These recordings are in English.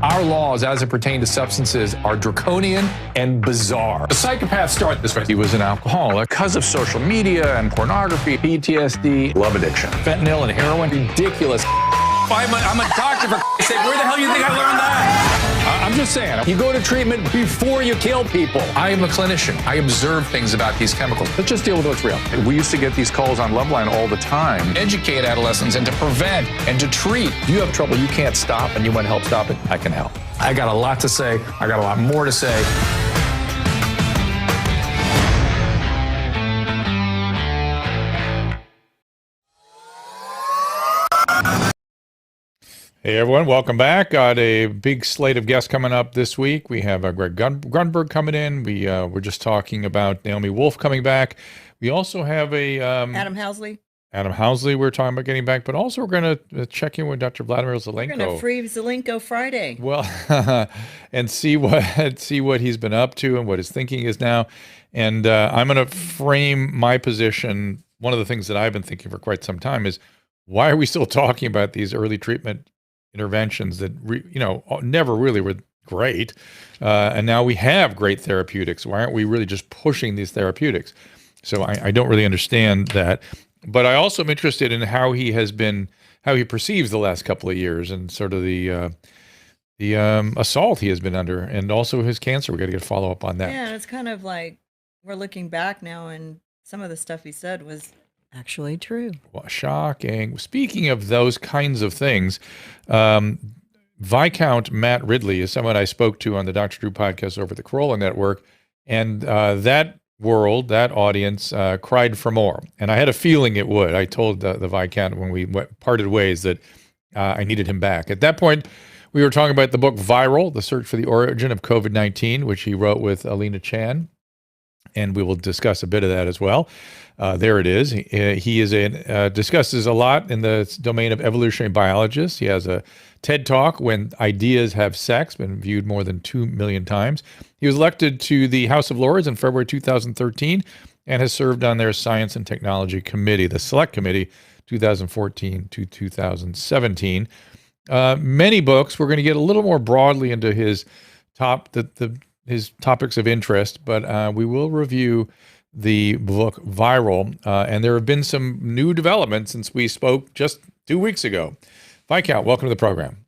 Our laws as it pertains to substances are draconian and bizarre. The psychopaths start this way. He was an alcoholic because of social media and pornography, PTSD, love addiction, fentanyl and heroin. Ridiculous. I'm a doctor, for Christ's sake. Where the hell do you think I learned that? I'm just saying, you go to treatment before you kill people. I am a clinician. I observe things about these chemicals. Let's just deal with what's real. We used to get these calls on Loveline all the time. Educate adolescents and to prevent and to treat. If you have trouble you can't stop and you want to help stop it, I can help. I got a lot to say. I got a lot more to say. Hey everyone, welcome back. Got a big slate of guests coming up this week. We have Greg Grunberg coming in. We're just talking about Naomi Wolf coming back. We also have Adam Housley. Adam Housley we're talking about getting back, but also we're going to check in with Dr. Vladimir Zelenko. We're going to free Zelenko Friday. Well, and see what he's been up to and what his thinking is now. And I'm going to frame my position. One of the things that I've been thinking for quite some time is, why are we still talking about these early treatment interventions that never really were great, and now we have great therapeutics? Why aren't we really just pushing these therapeutics? So I don't really understand that, but I also am interested in how he perceives the last couple of years and sort of the assault he has been under, and also his cancer. We got to get a follow up on that. Yeah, it's kind of like we're looking back now, and some of the stuff he said was actually true. Well, shocking. Speaking of those kinds of things, Viscount Matt Ridley is someone I spoke to on the Dr. Drew podcast over the Corolla Network, and that audience cried for more. And I had a feeling it would. I told the Viscount when we parted ways that I needed him back. At that point, we were talking about the book Viral, The Search for the Origin of COVID-19, which he wrote with Alina Chan. And we will discuss a bit of that as well. There it is. He discusses a lot in the domain of evolutionary biologists. He has a TED Talk, When Ideas Have Sex, been viewed more than 2 million times. He was elected to the House of Lords in February 2013 and has served on their Science and Technology Committee, the Select Committee, 2014 to 2017. Many books. We're going to get a little more broadly into his his topics of interest, but we will review the book Viral, and there have been some new developments since we spoke just 2 weeks ago. Viscount, welcome to the program.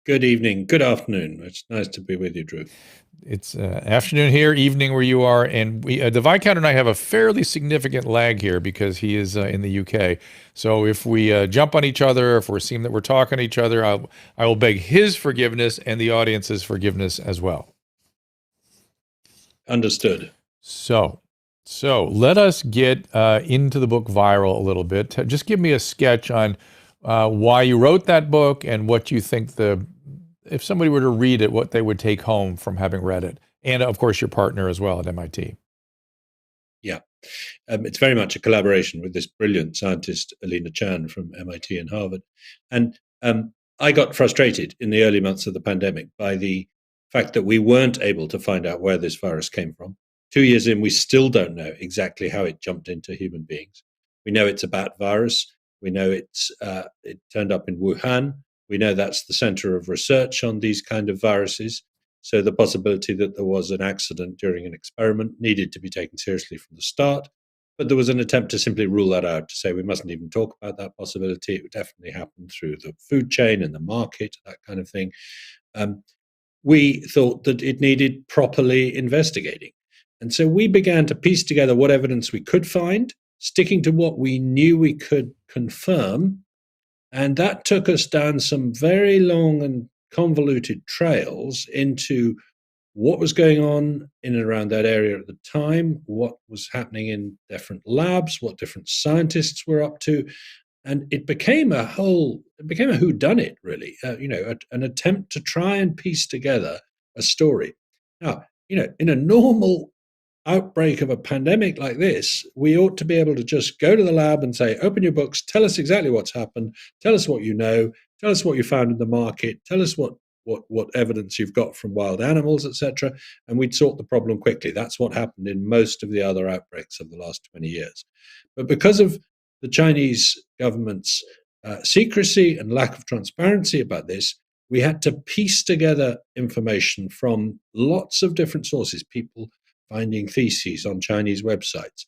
Good evening, good afternoon. It's nice to be with you, Drew. It's afternoon here, evening where you are, and the Viscount and I have a fairly significant lag here because he is in the UK. So if we jump on each other, if we seem that we're talking to each other, I will beg his forgiveness and the audience's forgiveness as well. Understood. So let us get into the book Viral a little bit. Just give me a sketch on why you wrote that book and what you think if somebody were to read it, what they would take home from having read it. And of course, your partner as well at MIT. Yeah. It's very much a collaboration with this brilliant scientist, Alina Chan from MIT and Harvard. And I got frustrated in the early months of the pandemic by the fact that we weren't able to find out where this virus came from. 2 years in, we still don't know exactly how it jumped into human beings. We know it's a bat virus. We know it turned up in Wuhan. We know that's the center of research on these kind of viruses. So the possibility that there was an accident during an experiment needed to be taken seriously from the start. But there was an attempt to simply rule that out, to say we mustn't even talk about that possibility. It would definitely happen through the food chain and the market, that kind of thing. We thought that it needed properly investigating. And so we began to piece together what evidence we could find, sticking to what we knew we could confirm. And that took us down some very long and convoluted trails into what was going on in and around that area at the time, what was happening in different labs, what different scientists were up to. And it became a whodunit, really, an attempt to try and piece together a story. Now, in a normal outbreak of a pandemic like this, we ought to be able to just go to the lab and say, open your books, tell us exactly what's happened, tell us what you know, tell us what you found in the market, tell us what evidence you've got from wild animals, etc., and we'd sort the problem quickly. That's what happened in most of the other outbreaks of the last 20 years. But because of the Chinese government's secrecy and lack of transparency about this, we had to piece together information from lots of different sources, people finding theses on Chinese websites,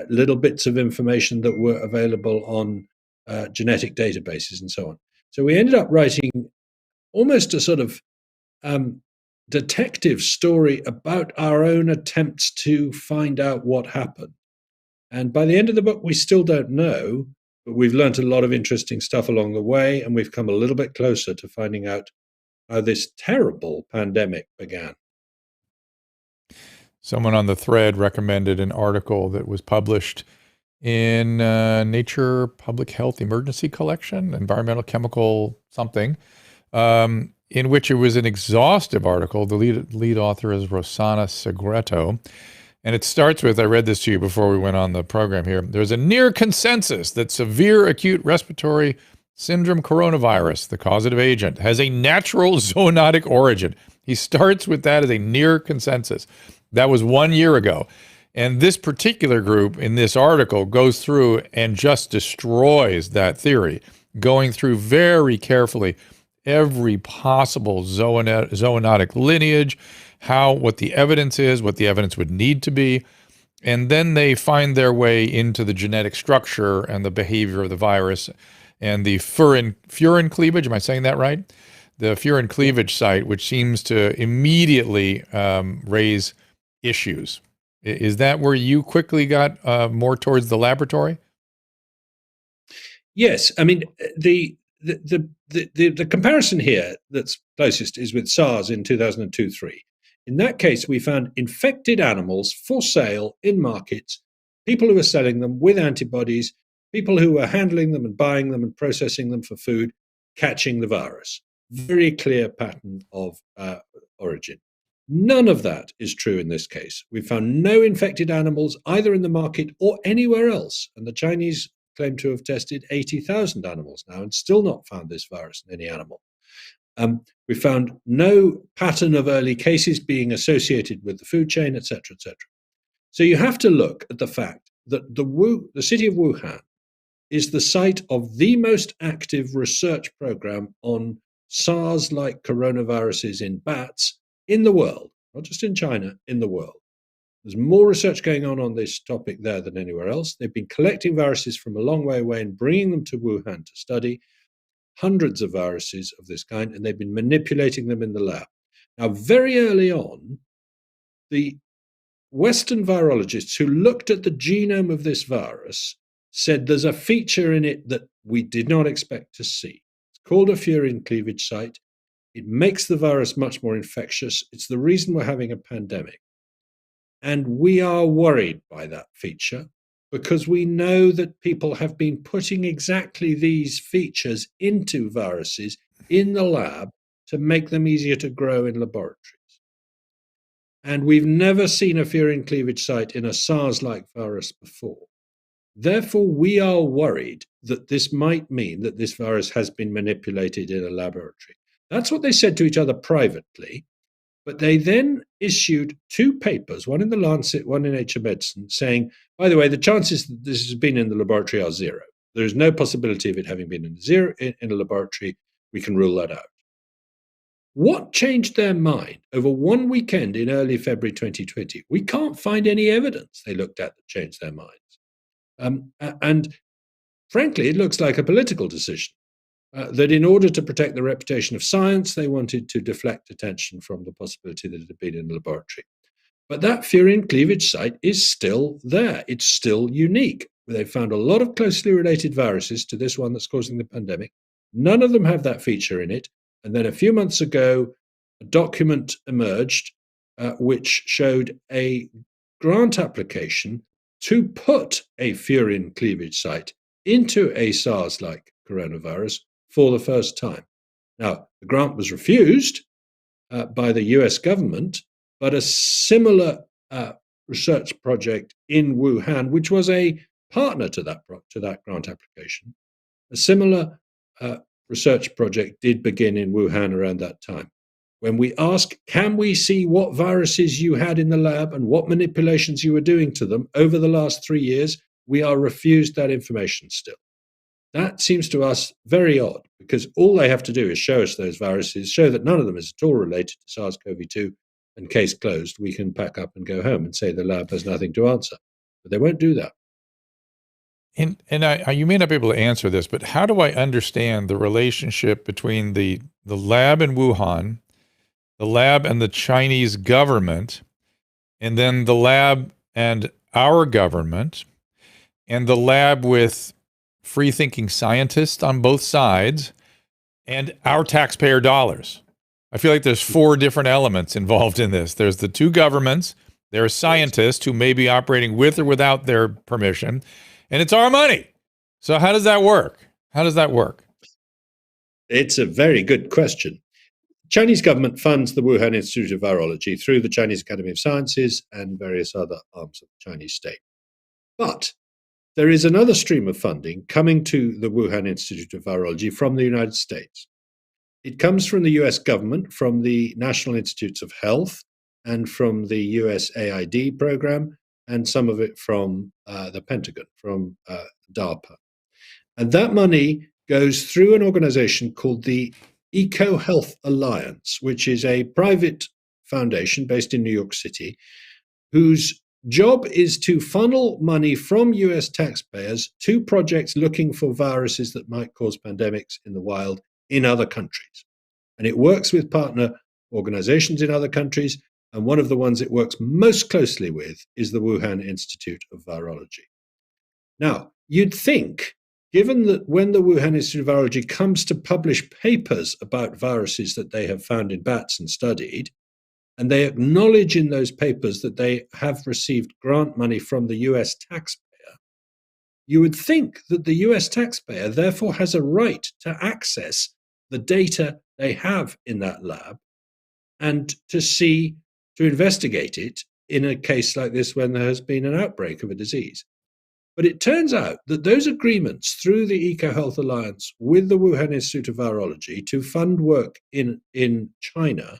little bits of information that were available on genetic databases and so on. So we ended up writing almost a sort of detective story about our own attempts to find out what happened. And by the end of the book, we still don't know, but we've learned a lot of interesting stuff along the way, and we've come a little bit closer to finding out how this terrible pandemic began. Someone on the thread recommended an article that was published in Nature Public Health Emergency Collection, Environmental Chemical something, in which it was an exhaustive article. The lead author is Rossana Segreto. And it starts with, I read this to you before we went on the program here, there's a near consensus that severe acute respiratory syndrome coronavirus, the causative agent, has a natural zoonotic origin. He starts with that as a near consensus. That was 1 year ago. And this particular group in this article goes through and just destroys that theory, going through very carefully every possible zoonotic lineage, what the evidence is, what the evidence would need to be. And then they find their way into the genetic structure and the behavior of the virus and the furin cleavage. Am I saying that right? The furin cleavage site, which seems to immediately raise issues. Is that where you quickly got more towards the laboratory? Yes. I mean, the comparison here that's closest is with SARS in 2002-3. In that case, we found infected animals for sale in markets, people who were selling them with antibodies, people who were handling them and buying them and processing them for food, catching the virus. Very clear pattern of origin. None of that is true in this case. We found no infected animals either in the market or anywhere else. And the Chinese claim to have tested 80,000 animals now and still not found this virus in any animal. We found no pattern of early cases being associated with the food chain, etc., etc. So you have to look at the fact that the city of Wuhan is the site of the most active research program on SARS-like coronaviruses in bats in the world, not just in China, in the world. There's more research going on this topic there than anywhere else. They've been collecting viruses from a long way away and bringing them to Wuhan to study. Hundreds of viruses of this kind, and they've been manipulating them in the lab. Now, very early on, the Western virologists who looked at the genome of this virus said there's a feature in it that we did not expect to see. It's called a furin cleavage site. It makes the virus much more infectious. It's the reason we're having a pandemic. And we are worried by that feature, because we know that people have been putting exactly these features into viruses in the lab to make them easier to grow in laboratories. And we've never seen a furin cleavage site in a SARS-like virus before. Therefore, we are worried that this might mean that this virus has been manipulated in a laboratory. That's what they said to each other privately. But they then issued two papers, one in The Lancet, one in Nature Medicine, saying, by the way, the chances that this has been in the laboratory are zero. There is no possibility of it having been in a laboratory. We can rule that out. What changed their mind over one weekend in early February 2020? We can't find any evidence they looked at that changed their minds. And frankly, it looks like a political decision. That in order to protect the reputation of science, they wanted to deflect attention from the possibility that it had been in the laboratory. But that furin cleavage site is still there. It's still unique. They found a lot of closely related viruses to this one that's causing the pandemic. None of them have that feature in it. And then a few months ago, a document emerged which showed a grant application to put a furin cleavage site into a SARS-like coronavirus for the first time. Now, the grant was refused by the US government, but a similar research project in Wuhan, which was a partner to that grant application, a similar research project did begin in Wuhan around that time. When we ask, can we see what viruses you had in the lab and what manipulations you were doing to them over the last 3 years, we are refused that information still. That seems to us very odd, because all they have to do is show us those viruses, show that none of them is at all related to SARS-CoV-2, and case closed. We can pack up and go home and say the lab has nothing to answer. But they won't do that. And you may not be able to answer this, but how do I understand the relationship between the lab in Wuhan, the lab and the Chinese government, and then the lab and our government, and the lab with free-thinking scientists on both sides, and our taxpayer dollars? I feel like there's 4 different elements involved in this. There's the 2 governments, there are scientists who may be operating with or without their permission, and it's our money. So how does that work? How does that work? It's a very good question. Chinese government funds the Wuhan Institute of Virology through the Chinese Academy of Sciences and various other arms of the Chinese state. But there is another stream of funding coming to the Wuhan Institute of Virology from the United States. It comes from the US government, from the National Institutes of Health, and from the USAID program, and some of it from the Pentagon, from DARPA. And that money goes through an organization called the EcoHealth Alliance, which is a private foundation based in New York City, whose job is to funnel money from US taxpayers to projects looking for viruses that might cause pandemics in the wild in other countries. And it works with partner organizations in other countries, and one of the ones it works most closely with is the Wuhan Institute of Virology. Now, you'd think, given that when the Wuhan Institute of Virology comes to publish papers about viruses that they have found in bats and studied, and they acknowledge in those papers that they have received grant money from the US taxpayer, you would think that the US taxpayer therefore has a right to access the data they have in that lab and to investigate it in a case like this when there has been an outbreak of a disease. But it turns out that those agreements through the EcoHealth Alliance with the Wuhan Institute of Virology to fund work in China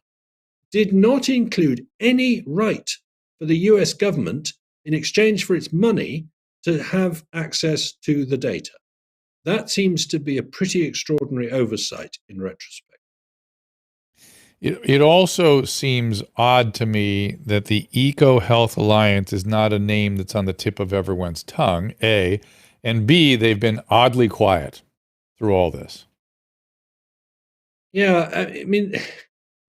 did not include any right for the US government, in exchange for its money, to have access to the data. That seems to be a pretty extraordinary oversight in retrospect. It also seems odd to me that the EcoHealth Alliance is not a name that's on the tip of everyone's tongue, A, and B, they've been oddly quiet through all this. Yeah, I mean,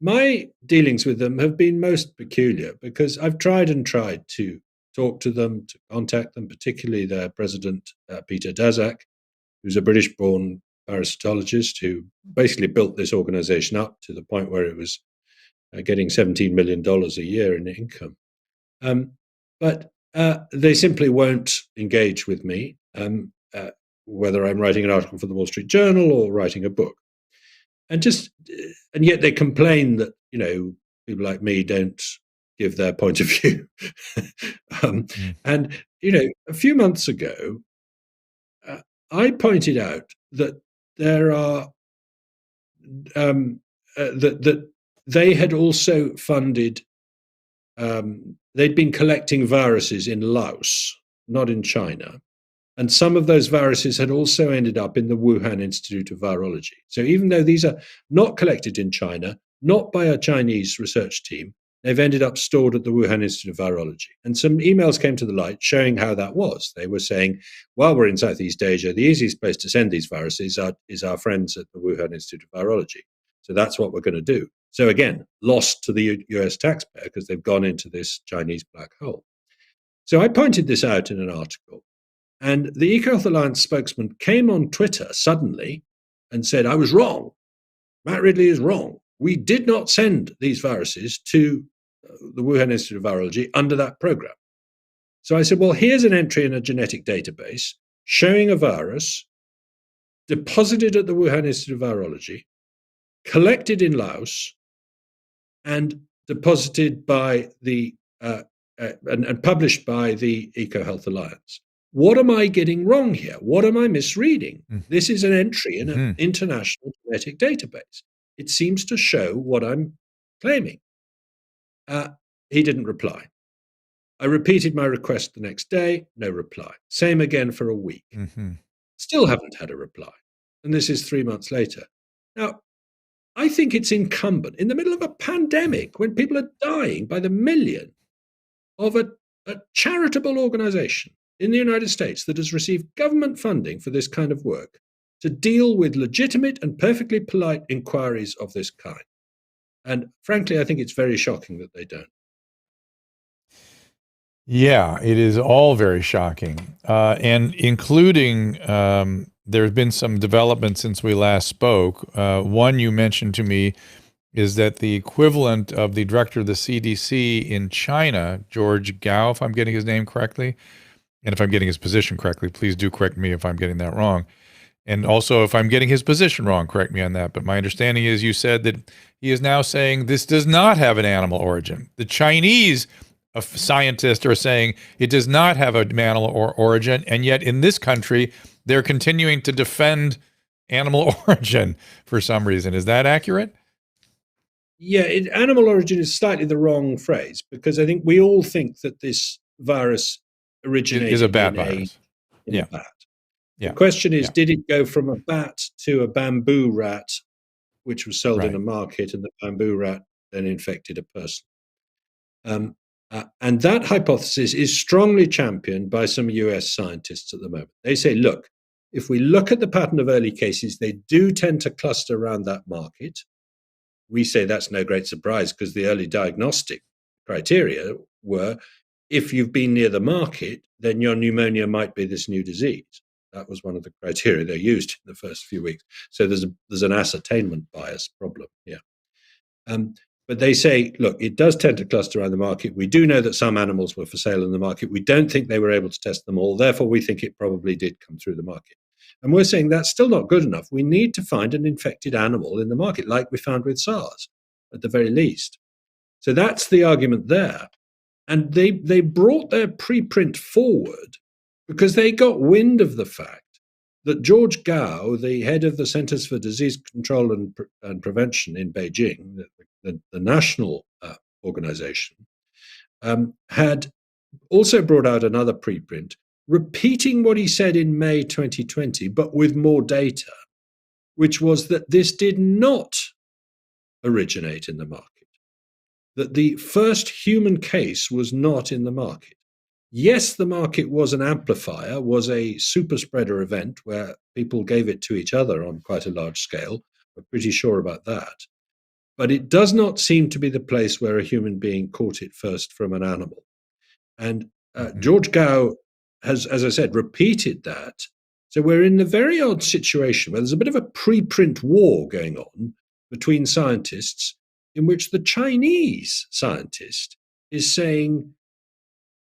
my dealings with them have been most peculiar because I've tried to talk to them, to contact them, particularly their president, Peter Daszak, who's a British-born parasitologist who basically built this organization up to the point where it was getting $17 million a year in income. But they simply won't engage with me, whether I'm writing an article for the Wall Street Journal or writing a book. And yet they complain that, people like me don't give their point of view. And, a few months ago, I pointed out that there are that they had also funded. They'd been collecting viruses in Laos, not in China, and some of those viruses had also ended up in the Wuhan Institute of Virology. So even though these are not collected in China, not by a Chinese research team, they've ended up stored at the Wuhan Institute of Virology. And some emails came to the light showing how that was. They were saying, while we're in Southeast Asia, the easiest place to send these viruses is our friends at the Wuhan Institute of Virology. So that's what we're going to do. So again, lost to the US taxpayer because they've gone into this Chinese black hole. So I pointed this out in an article. And the EcoHealth Alliance spokesman came on Twitter suddenly and said, I was wrong. Matt Ridley is wrong. We did not send these viruses to the Wuhan Institute of Virology under that program. So I said, well, here's an entry in a genetic database showing a virus deposited at the Wuhan Institute of Virology, collected in Laos, and deposited by the and published by the EcoHealth Alliance. What am I getting wrong here? What am I misreading? This is an entry in an international genetic database. It seems to show what I'm claiming. He didn't reply. I repeated my request the next day, no reply. Same again for a week. Still haven't had a reply. And this is 3 months later. Now, I think it's incumbent in the middle of a pandemic when people are dying by the million of a charitable organization in the United States that has received government funding for this kind of work to deal with legitimate and perfectly polite inquiries of this kind. And frankly, I think it's very shocking that they don't. Yeah, it is all very shocking. And including, there have been some developments since we last spoke. One you mentioned to me is that the equivalent of the director of the CDC in China, George Gao, if I'm getting his name correctly, and if I'm getting his position correctly, please do correct me if I'm getting that wrong. And also, if I'm getting his position wrong, correct me on that. But my understanding is you said that he is now saying this does not have an animal origin. The Chinese scientists are saying it does not have an animal origin, and yet in this country, they're continuing to defend animal origin for some reason. Is that accurate? Yeah, animal origin is slightly the wrong phrase, because I think we all think that this virus originated is a bat in virus. A bat. Yeah. The question is, did it go from a bat to a bamboo rat, which was sold in Right. a market, and the bamboo rat then infected a person? And that hypothesis is strongly championed by some US scientists at the moment. They say, look, if we look at the pattern of early cases, they do tend to cluster around that market. We say that's no great surprise because the early diagnostic criteria were, if you've been near the market, then your pneumonia might be this new disease. That was one of the criteria they used in the first few weeks. So there's an ascertainment bias problem here. But they say, look, it does tend to cluster around the market. We do know that some animals were for sale in the market. We don't think they were able to test them all. Therefore, we think it probably did come through the market. And we're saying that's still not good enough. We need to find an infected animal in the market, like we found with SARS, at the very least. So that's the argument there. And they brought their preprint forward because they got wind of the fact that George Gao, the head of the Centers for Disease Control and Prevention in Beijing, the national organization, had also brought out another preprint repeating what he said in May 2020, but with more data, which was that this did not originate in the market, that the first human case was not in the market. Yes, the market was an amplifier, was a super spreader event where people gave it to each other on quite a large scale. We're pretty sure about that. But it does not seem to be the place where a human being caught it first from an animal. And George Gao has, as I said, repeated that. So we're in a very odd situation where there's a bit of a preprint war going on between scientists, in which the Chinese scientist is saying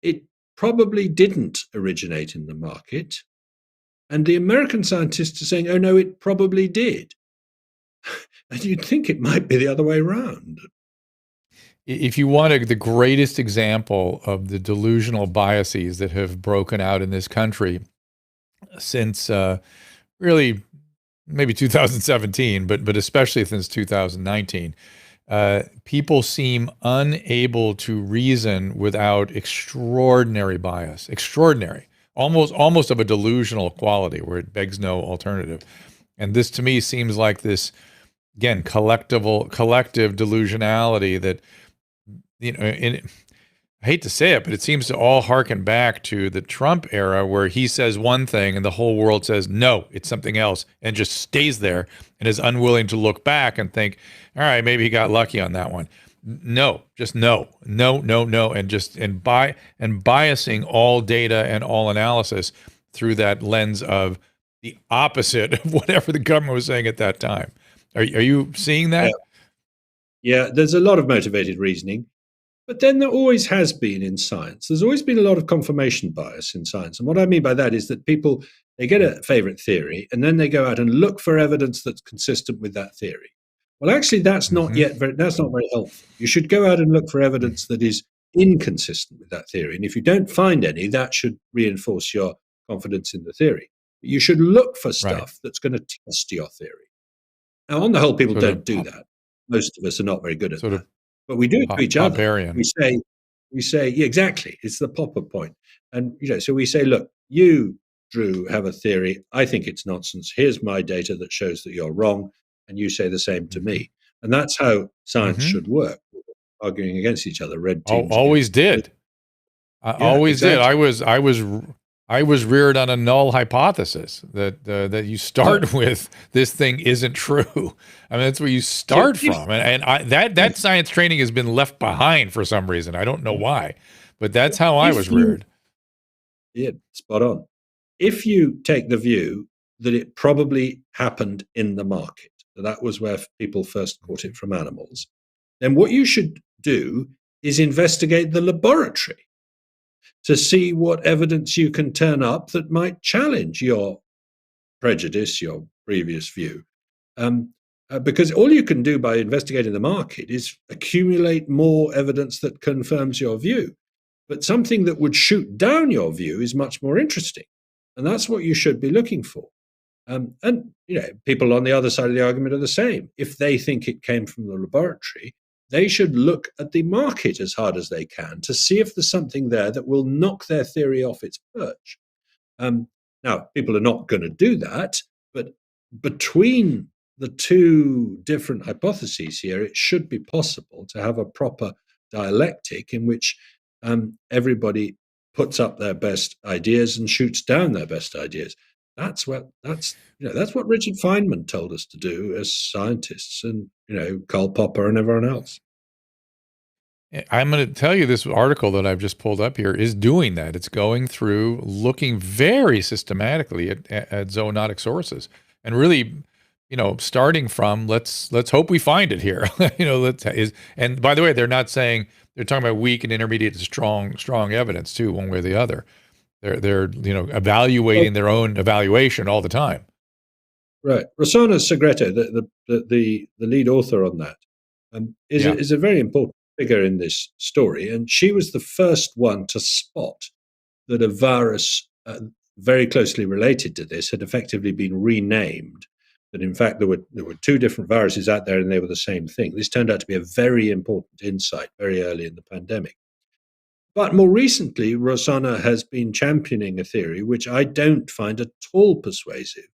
it probably didn't originate in the market, and the American scientists are saying, oh no, it probably did. And you'd think it might be the other way around. If you want the greatest example of the delusional biases that have broken out in this country since really maybe 2017, but especially since 2019, people seem unable to reason without extraordinary bias, extraordinary, almost of a delusional quality where it begs no alternative. And this to me seems like this, again, collective delusionality that, I hate to say it, but it seems to all harken back to the Trump era where he says one thing and the whole world says, no, it's something else, and just stays there and is unwilling to look back and think, all right, maybe he got lucky on that one. No, just no, and biasing all data and all analysis through that lens of the opposite of whatever the government was saying at that time. Are you seeing that? Yeah, there's a lot of motivated reasoning. But then there always has been in science. There's always been a lot of confirmation bias in science. And what I mean by that is that people, they get a favorite theory and then they go out and look for evidence that's consistent with that theory. Well, actually, that's not that's not very helpful. You should go out and look for evidence that is inconsistent with that theory. And if you don't find any, that should reinforce your confidence in the theory. You should look for stuff that's going to test your theory. Now, on the whole, people don't do that. Most of us are not very good at that. But we do it to each other. We say, yeah, exactly. It's the Popper point. And, so we say, look, you Drew, have a theory. I think it's nonsense. Here's my data that shows that you're wrong, and you say the same to me. And that's how science should work, arguing against each other, red teams. Always did. I always did. I was reared on a null hypothesis that you start with this thing isn't true. I mean, that's where you start from, and that science training has been left behind for some reason. I don't know why, but that's how I was reared. Yeah, spot on. If you take the view that it probably happened in the market, that was where people first caught it from animals, then what you should do is investigate the laboratory to see what evidence you can turn up that might challenge your prejudice, your previous view. Because all you can do by investigating the market is accumulate more evidence that confirms your view. But something that would shoot down your view is much more interesting. And that's what you should be looking for. And people on the other side of the argument are the same. If they think it came from the laboratory, they should look at the market as hard as they can to see if there's something there that will knock their theory off its perch. Now, people are not going to do that, but between the two different hypotheses here, it should be possible to have a proper dialectic in which everybody puts up their best ideas and shoots down their best ideas. That's what Richard Feynman told us to do as scientists, and Karl Popper and everyone else. I'm going to tell you, this article that I've just pulled up here is doing that. It's going through, looking very systematically at zoonotic sources, and really, starting from let's hope we find it here. And by the way, they're not saying, they're talking about weak and intermediate to strong evidence too, one way or the other. They're evaluating their own evaluation all the time. Right. Rossana Segreto, the lead author on that, is a very important figure in this story, and she was the first one to spot that a virus very closely related to this had effectively been renamed. That in fact there were two different viruses out there, and they were the same thing. This turned out to be a very important insight very early in the pandemic. But more recently, Rossana has been championing a theory which I don't find at all persuasive,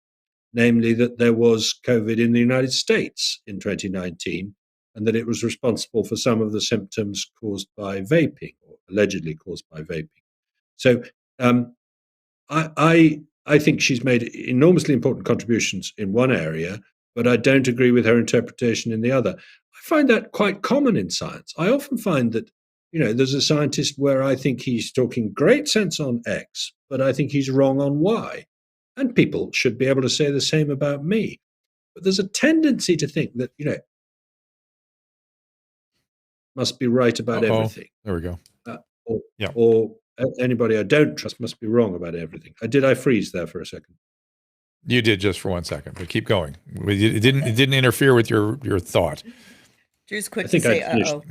namely that there was COVID in the United States in 2019, and that it was responsible for some of the symptoms caused by vaping, or allegedly caused by vaping. So I think she's made enormously important contributions in one area, but I don't agree with her interpretation in the other. I find that quite common in science. I often find that there's a scientist where I think he's talking great sense on X, but I think he's wrong on Y. And people should be able to say the same about me. But there's a tendency to think that, must be right about everything. There we go. Or anybody I don't trust must be wrong about everything. Did I freeze there for a second? You did, just for 1 second, but keep going. It didn't interfere with your thought. Drew's quick to say, uh-oh.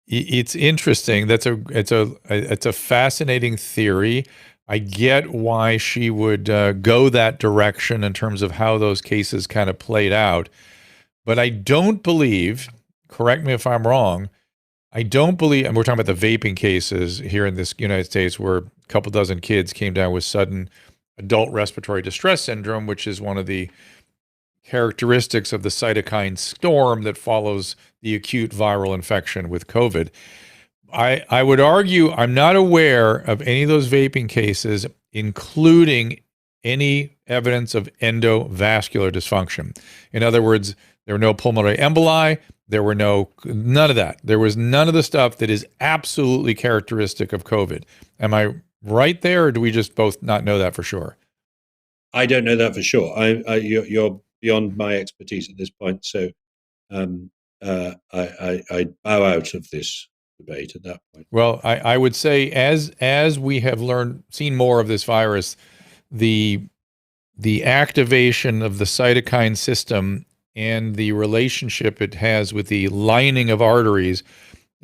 It's interesting. It's a fascinating theory. I get why she would go that direction in terms of how those cases kind of played out, but I don't believe, correct me if I'm wrong, I don't believe, and we're talking about the vaping cases here in this United States, where a couple dozen kids came down with sudden adult respiratory distress syndrome, which is one of the characteristics of the cytokine storm that follows the acute viral infection with COVID. I would argue I'm not aware of any of those vaping cases, including any evidence of endovascular dysfunction. In other words, there were no pulmonary emboli. There were none of that. There was none of the stuff that is absolutely characteristic of COVID. Am I right there, or do we just both not know that for sure? I don't know that for sure. You're beyond my expertise at this point, so I bow out of this debate at that point. Well, I would say as we have seen more of this virus, the activation of the cytokine system and the relationship it has with the lining of arteries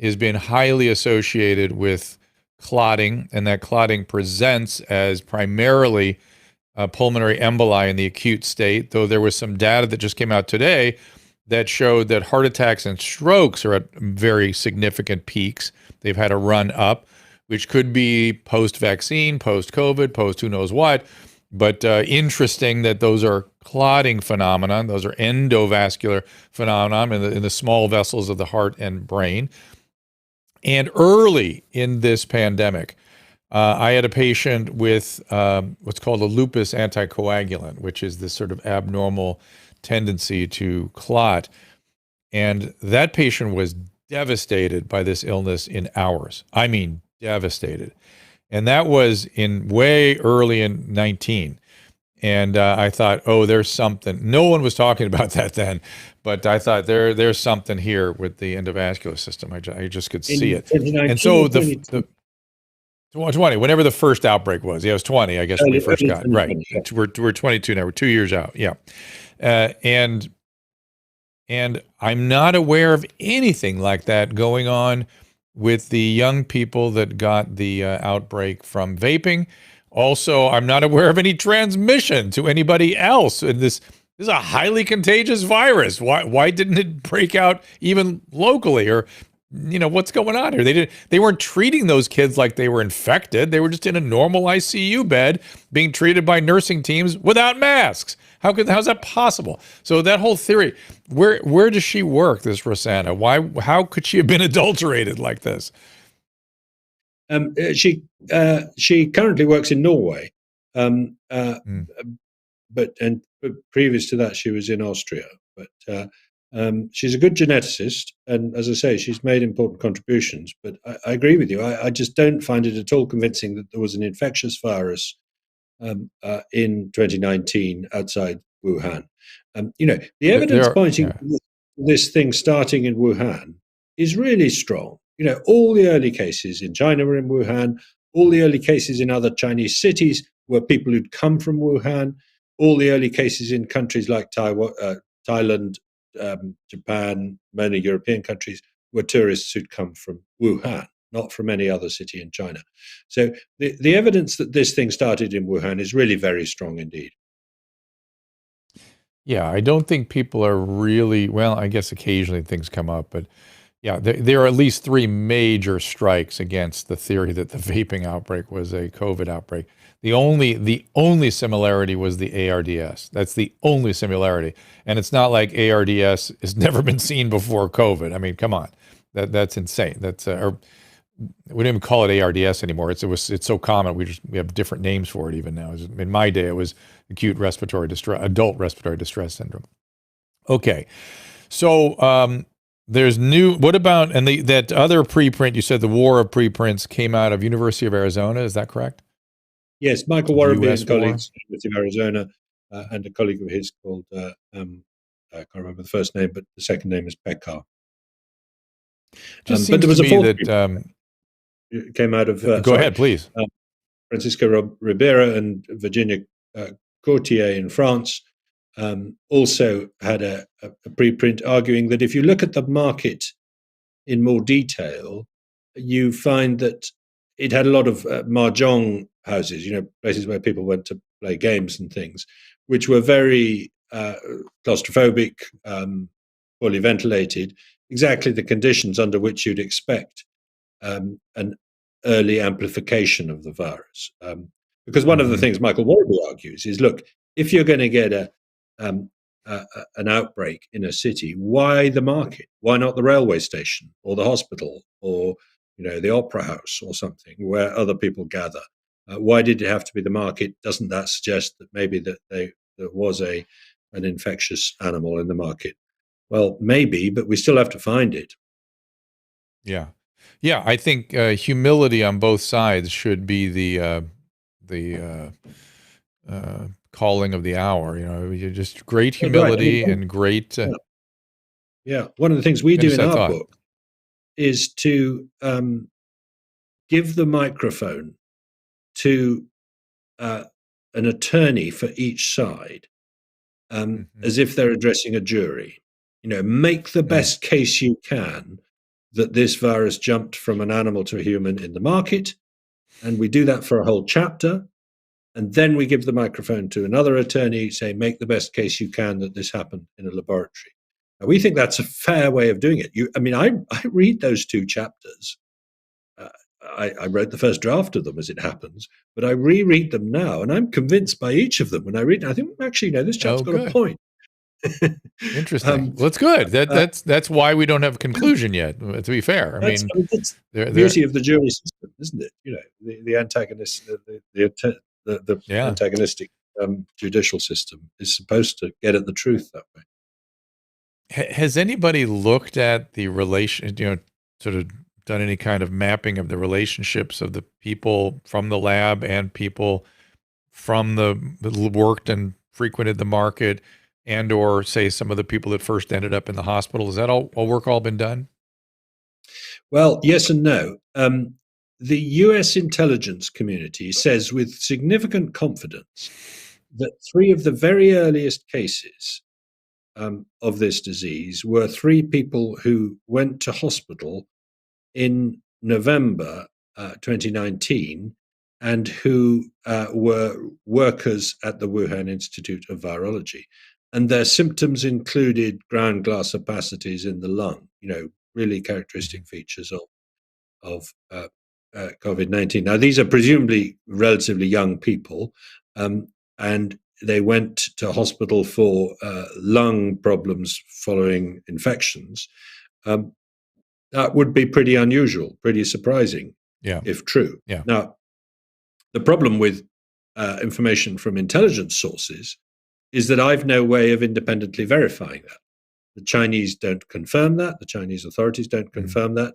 has been highly associated with clotting, and that clotting presents as primarily pulmonary emboli in the acute state, though there was some data that just came out today that showed that heart attacks and strokes are at very significant peaks. They've had a run up. which could be post-vaccine, post-COVID, post who knows what. But interesting that those are clotting phenomenon. Those are endovascular phenomenon in the small vessels of the heart and brain. And early in this pandemic, I had a patient with what's called a lupus anticoagulant, which is this sort of abnormal tendency to clot. And that patient was devastated by this illness in hours. I mean, devastated. And that was in way early in 19. And I thought, oh, there's something. No one was talking about that then, but I thought there's something here with the endovascular system. I just could see it. And so the 20, whenever the first outbreak was, yeah, it was 20, I guess, when we first got, right. We're 22 now, we're 2 years out, yeah. And I'm not aware of anything like that going on with the young people that got the outbreak from vaping. Also, I'm not aware of any transmission to anybody else. And this is a highly contagious virus. Why didn't it break out even locally? Or, what's going on here? They weren't treating those kids like they were infected. They were just in a normal ICU bed being treated by nursing teams without masks. How's that possible? So that whole theory, where does she work, this Rosanna? How could she have been adulterated like this? She currently works in Norway, but previous to that she was in Austria. But she's a good geneticist, and as I say, she's made important contributions. But I agree with you. I just don't find it at all convincing that there was an infectious virus in 2019 outside Wuhan. The evidence pointing to this thing starting in Wuhan is really strong. All the early cases in China were in Wuhan. All the early cases in other Chinese cities were people who'd come from Wuhan. All the early cases in countries like Taiwan, Thailand, Japan, many European countries were tourists who'd come from Wuhan, not from any other city in China. So the evidence that this thing started in Wuhan is really very strong indeed. Yeah, I don't think people are really, well, I guess occasionally things come up, but yeah, there are at least 3 major strikes against the theory that the vaping outbreak was a COVID outbreak. The only similarity was the ARDS. That's the only similarity. And it's not like ARDS has never been seen before COVID. I mean, come on. That's insane. That's or we don't even call it ARDS anymore. It's so common. We have different names for it even now. In my day, it was adult respiratory distress syndrome. Okay. So, there's what about, and that other preprint, you said the war of preprints came out of University of Arizona, is that correct? Yes, Michael Warrenby and colleagues at University of Arizona, and a colleague of his called, I can't remember the first name, but the second name is Pekar. Just but there was seems a to me fourth that, it came out of, go ahead, please. Francisco Ribera and Virginia Courtier in France also had a preprint arguing that if you look at the market in more detail, you find that it had a lot of mahjong houses, places where people went to play games and things, which were very claustrophobic, poorly ventilated, exactly the conditions under which you'd expect an early amplification of the virus. Because one of the things Michael Warrenby argues is, look, if you're going to get an outbreak in a city, why the market? Why not the railway station or the hospital or the opera house or something where other people gather? Why did it have to be the market? Doesn't that suggest that maybe that there was an infectious animal in the market? Well, maybe, but we still have to find it. Yeah. I think humility on both sides should be the calling of the hour. Just great humility and great. Yeah, one of the things we do in our book is to give the microphone to an attorney for each side, as if they're addressing a jury. Make the best case you can that this virus jumped from an animal to a human in the market, and we do that for a whole chapter. And then we give the microphone to another attorney, say, make the best case you can that this happened in a laboratory. Now, we think that's a fair way of doing it. I read those 2 chapters. I wrote the first draft of them, as it happens, but I reread them now, and I'm convinced by each of them. When I read them, I think, actually, no, this chap's Oh, got a good. point. Interesting. Well, it's good. That's why we don't have a conclusion yet. To be fair, That's the they're beauty of the jury system, isn't it? The antagonist, the yeah. antagonistic judicial system is supposed to get at the truth that way. Has anybody looked at the relation? Sort of done any kind of mapping of the relationships of the people from the lab and people from that worked and frequented the market, and or say some of the people that first ended up in the hospital? Is that all been done? Well, yes and no. The US intelligence community says with significant confidence that 3 of the very earliest cases of this disease were 3 people who went to hospital in November 2019 and who were workers at the Wuhan Institute of Virology. And their symptoms included ground glass opacities in the lung, really characteristic features of COVID-19. Now, these are presumably relatively young people, and they went to hospital for lung problems following infections. That would be pretty unusual, pretty surprising, if true. Yeah. Now, the problem with information from intelligence sources is that I've no way of independently verifying that. The Chinese don't confirm that. The Chinese authorities don't confirm that.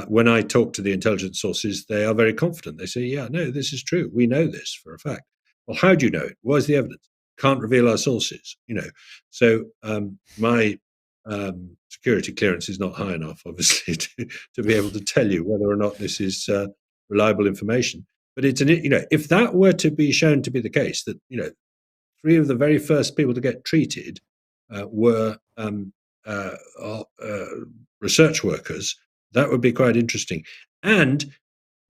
When I talk to the intelligence sources, they are very confident. They say, yeah, no, this is true. We know this for a fact. Well, how do you know it? Where's the evidence? Can't reveal our sources, So my security clearance is not high enough, obviously, to be able to tell you whether or not this is reliable information. But it's if that were to be shown to be the case, that 3 of the very first people to get treated were research workers, that would be quite interesting. And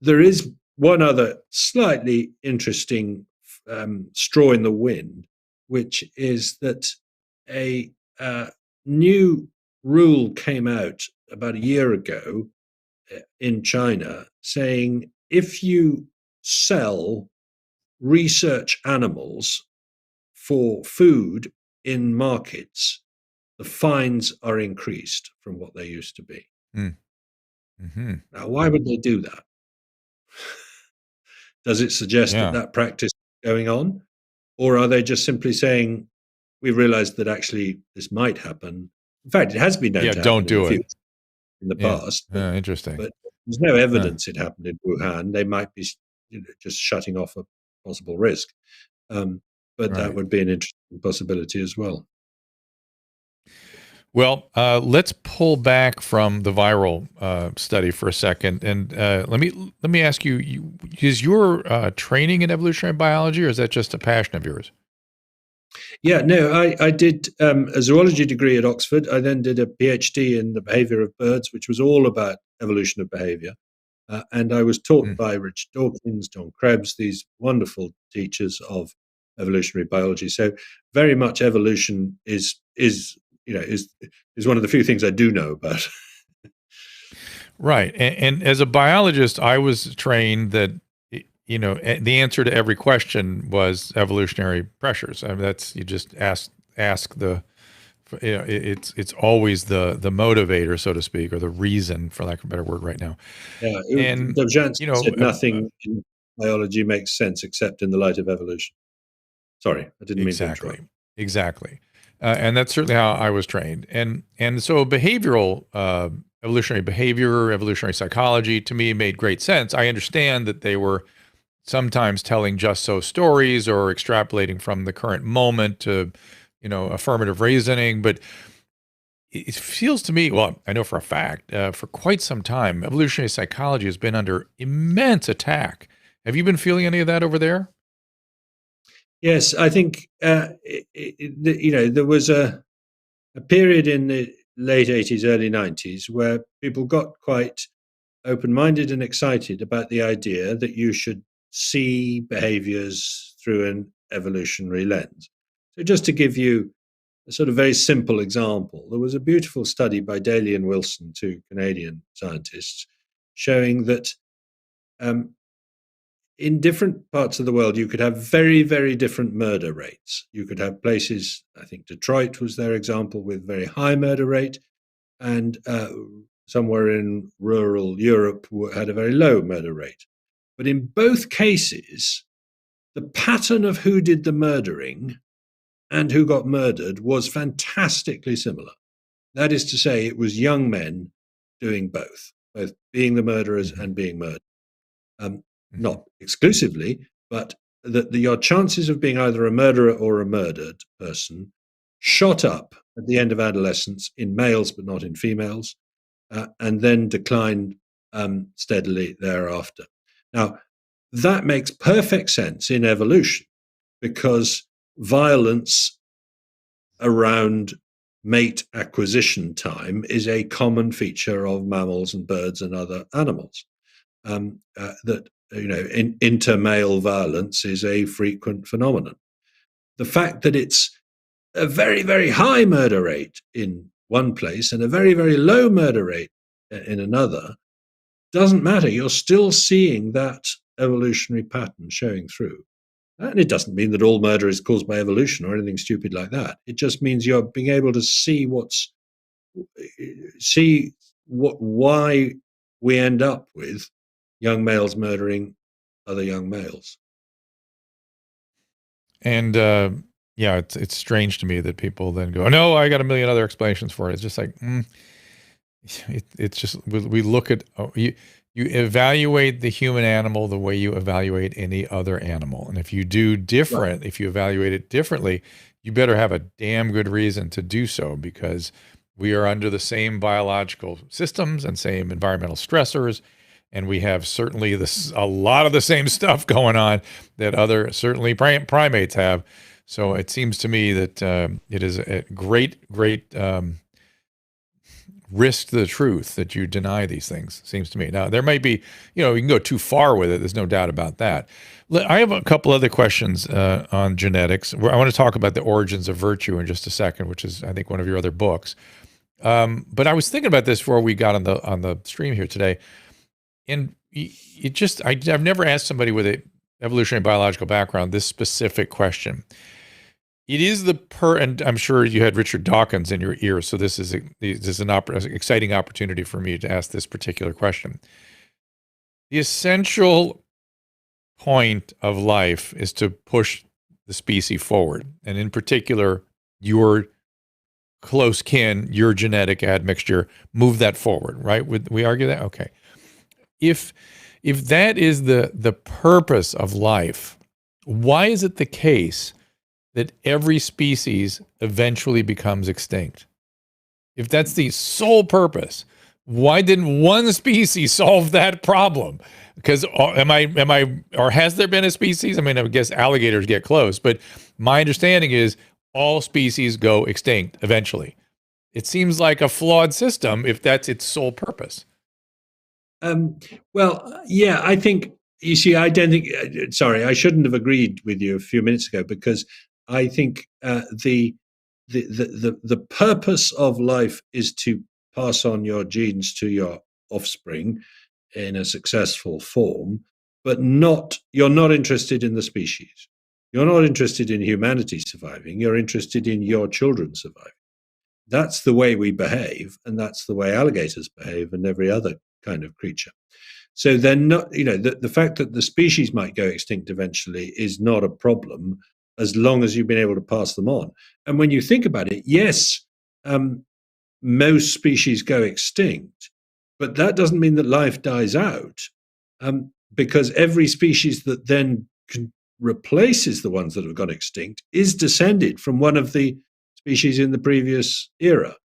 there is one other slightly interesting straw in the wind, which is that a new rule came out about a year ago in China saying if you sell research animals for food in markets, the fines are increased from what they used to be. Mm-hmm. Now, why would they do that? Does it suggest that practice is going on? Or are they just simply saying, we realized that actually this might happen? In fact, it has been known to happen don't do it in the past. But, interesting. But there's no evidence it happened in Wuhan. They might be just shutting off a possible risk. But that would be an interesting possibility as well. Well, let's pull back from the viral study for a second, and let me ask you: is your training in evolutionary biology, or is that just a passion of yours? Yeah, no, I did a zoology degree at Oxford. I then did a PhD in the behavior of birds, which was all about evolution of behavior. And I was taught by Richard Dawkins, John Krebs, these wonderful teachers of evolutionary biology. So very much evolution is one of the few things I do know about. Right. And as a biologist, I was trained that, the answer to every question was evolutionary pressures. I mean, you just ask the, it's always the motivator, so to speak, or the reason, for lack of a better word right now. Yeah. And, Dobzhansky said nothing in biology makes sense except in the light of evolution. Sorry, I didn't mean to interrupt. Exactly. And that's certainly how I was trained. And so behavioral, evolutionary behavior, evolutionary psychology, to me made great sense. I understand that they were sometimes telling just so stories or extrapolating from the current moment to, affirmative reasoning. But it feels to me, well, I know for a fact, for quite some time, evolutionary psychology has been under immense attack. Have you been feeling any of that over there? Yes, I think there was a period in the late 80s, early 90s where people got quite open-minded and excited about the idea that you should see behaviors through an evolutionary lens. So just to give you a sort of very simple example, there was a beautiful study by Daly and Wilson, 2 Canadian scientists, showing that in different parts of the world, you could have very, very different murder rates. You could have places, I think Detroit was their example, with very high murder rate, and somewhere in rural Europe had a very low murder rate. But in both cases, the pattern of who did the murdering and who got murdered was fantastically similar. That is to say, it was young men doing both being the murderers and being murdered. Not exclusively, but your chances of being either a murderer or a murdered person shot up at the end of adolescence in males, but not in females, and then declined steadily thereafter. Now, that makes perfect sense in evolution, because violence around mate acquisition time is a common feature of mammals and birds and other animals. That inter-male violence is a frequent phenomenon. The fact that it's a very, very high murder rate in one place and a very, very low murder rate in another doesn't matter. You're still seeing that evolutionary pattern showing through. And it doesn't mean that all murder is caused by evolution or anything stupid like that. It just means you're being able to see why we end up with young males murdering other young males. And it's strange to me that people then go, no, I got a million other explanations for it. It's just like, it's just, we look at, you evaluate the human animal the way you evaluate any other animal. And if you do different, if you evaluate it differently, you better have a damn good reason to do so, because we are under the same biological systems and same environmental stressors. And we have certainly a lot of the same stuff going on that other certainly primates have. So it seems to me that it is a great risk to the truth that you deny these things, seems to me. Now, there might be, you can go too far with it. There's no doubt about that. I have a couple other questions on genetics. I want to talk about the origins of virtue in just a second, which is, I think, one of your other books. But I was thinking about this before we got on the stream here today. And I've never asked somebody with an evolutionary biological background this specific question. It is and I'm sure you had Richard Dawkins in your ear, so this is an exciting opportunity for me to ask this particular question. The essential point of life is to push the species forward, and in particular, your close kin, your genetic admixture, move that forward, right? Would we argue that? Okay. If that is the purpose of life, why is it the case that every species eventually becomes extinct? If that's the sole purpose, why didn't one species solve that problem? Because or has there been a species? I mean, I guess alligators get close, but my understanding is all species go extinct eventually. It seems like a flawed system if that's its sole purpose. I think, you see, I don't think, sorry, I shouldn't have agreed with you a few minutes ago, because I think the purpose of life is to pass on your genes to your offspring in a successful form, but you're not interested in the species. You're not interested in humanity surviving. You're interested in your children surviving. That's the way we behave, and that's the way alligators behave and every other kind of creature. So they're not, the fact that the species might go extinct eventually is not a problem, as long as you've been able to pass them on. And when you think about it, yes, most species go extinct, but that doesn't mean that life dies out, because every species that then replaces the ones that have gone extinct is descended from one of the species in the previous era.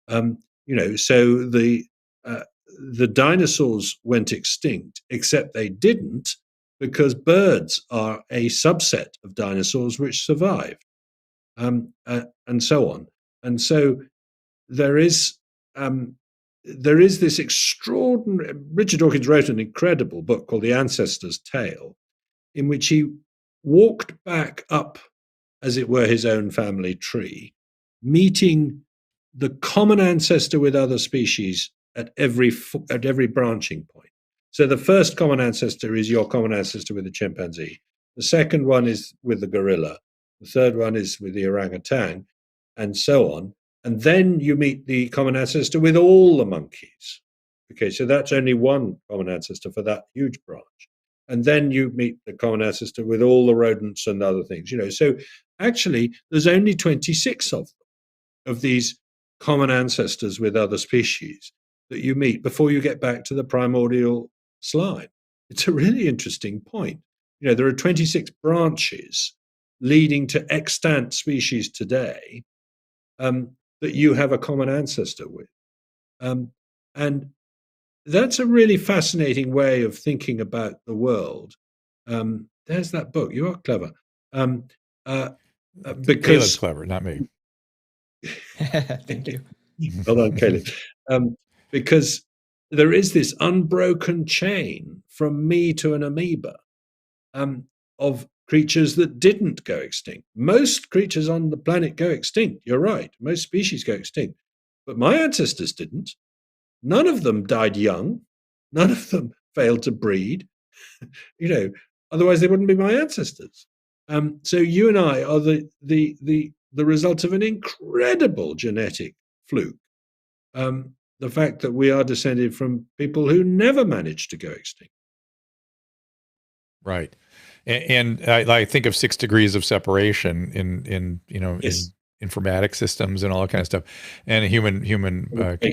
So the dinosaurs went extinct, except they didn't, because birds are a subset of dinosaurs which survived, and so on. And so there is this extraordinary. Richard Dawkins wrote an incredible book called The Ancestor's Tale, in which he walked back up, as it were, his own family tree, meeting the common ancestor with other species at every branching point. So the first common ancestor is your common ancestor with the chimpanzee. The second one is with the gorilla. The third one is with the orangutan, and so on. And then you meet the common ancestor with all the monkeys. Okay, so that's only one common ancestor for that huge branch. And then you meet the common ancestor with all the rodents and other things. So actually, there's only 26 of them, of these common ancestors with other species that you meet before you get back to the primordial slide. It's a really interesting point. There are 26 branches leading to extant species today that you have a common ancestor with. And that's a really fascinating way of thinking about the world. There's that book. You are clever. Because Caleb's clever, not me. Thank you. Hold on, Caleb. Because there is this unbroken chain from me to an amoeba of creatures that didn't go extinct. Most creatures on the planet go extinct. You're right. Most species go extinct. But my ancestors didn't. None of them died young. None of them failed to breed. Otherwise they wouldn't be my ancestors. So you and I are the result of an incredible genetic fluke. The fact that we are descended from people who never managed to go extinct. Right. And I think of 6 degrees of separation in Yes. in informatics systems and all that kind of stuff, and human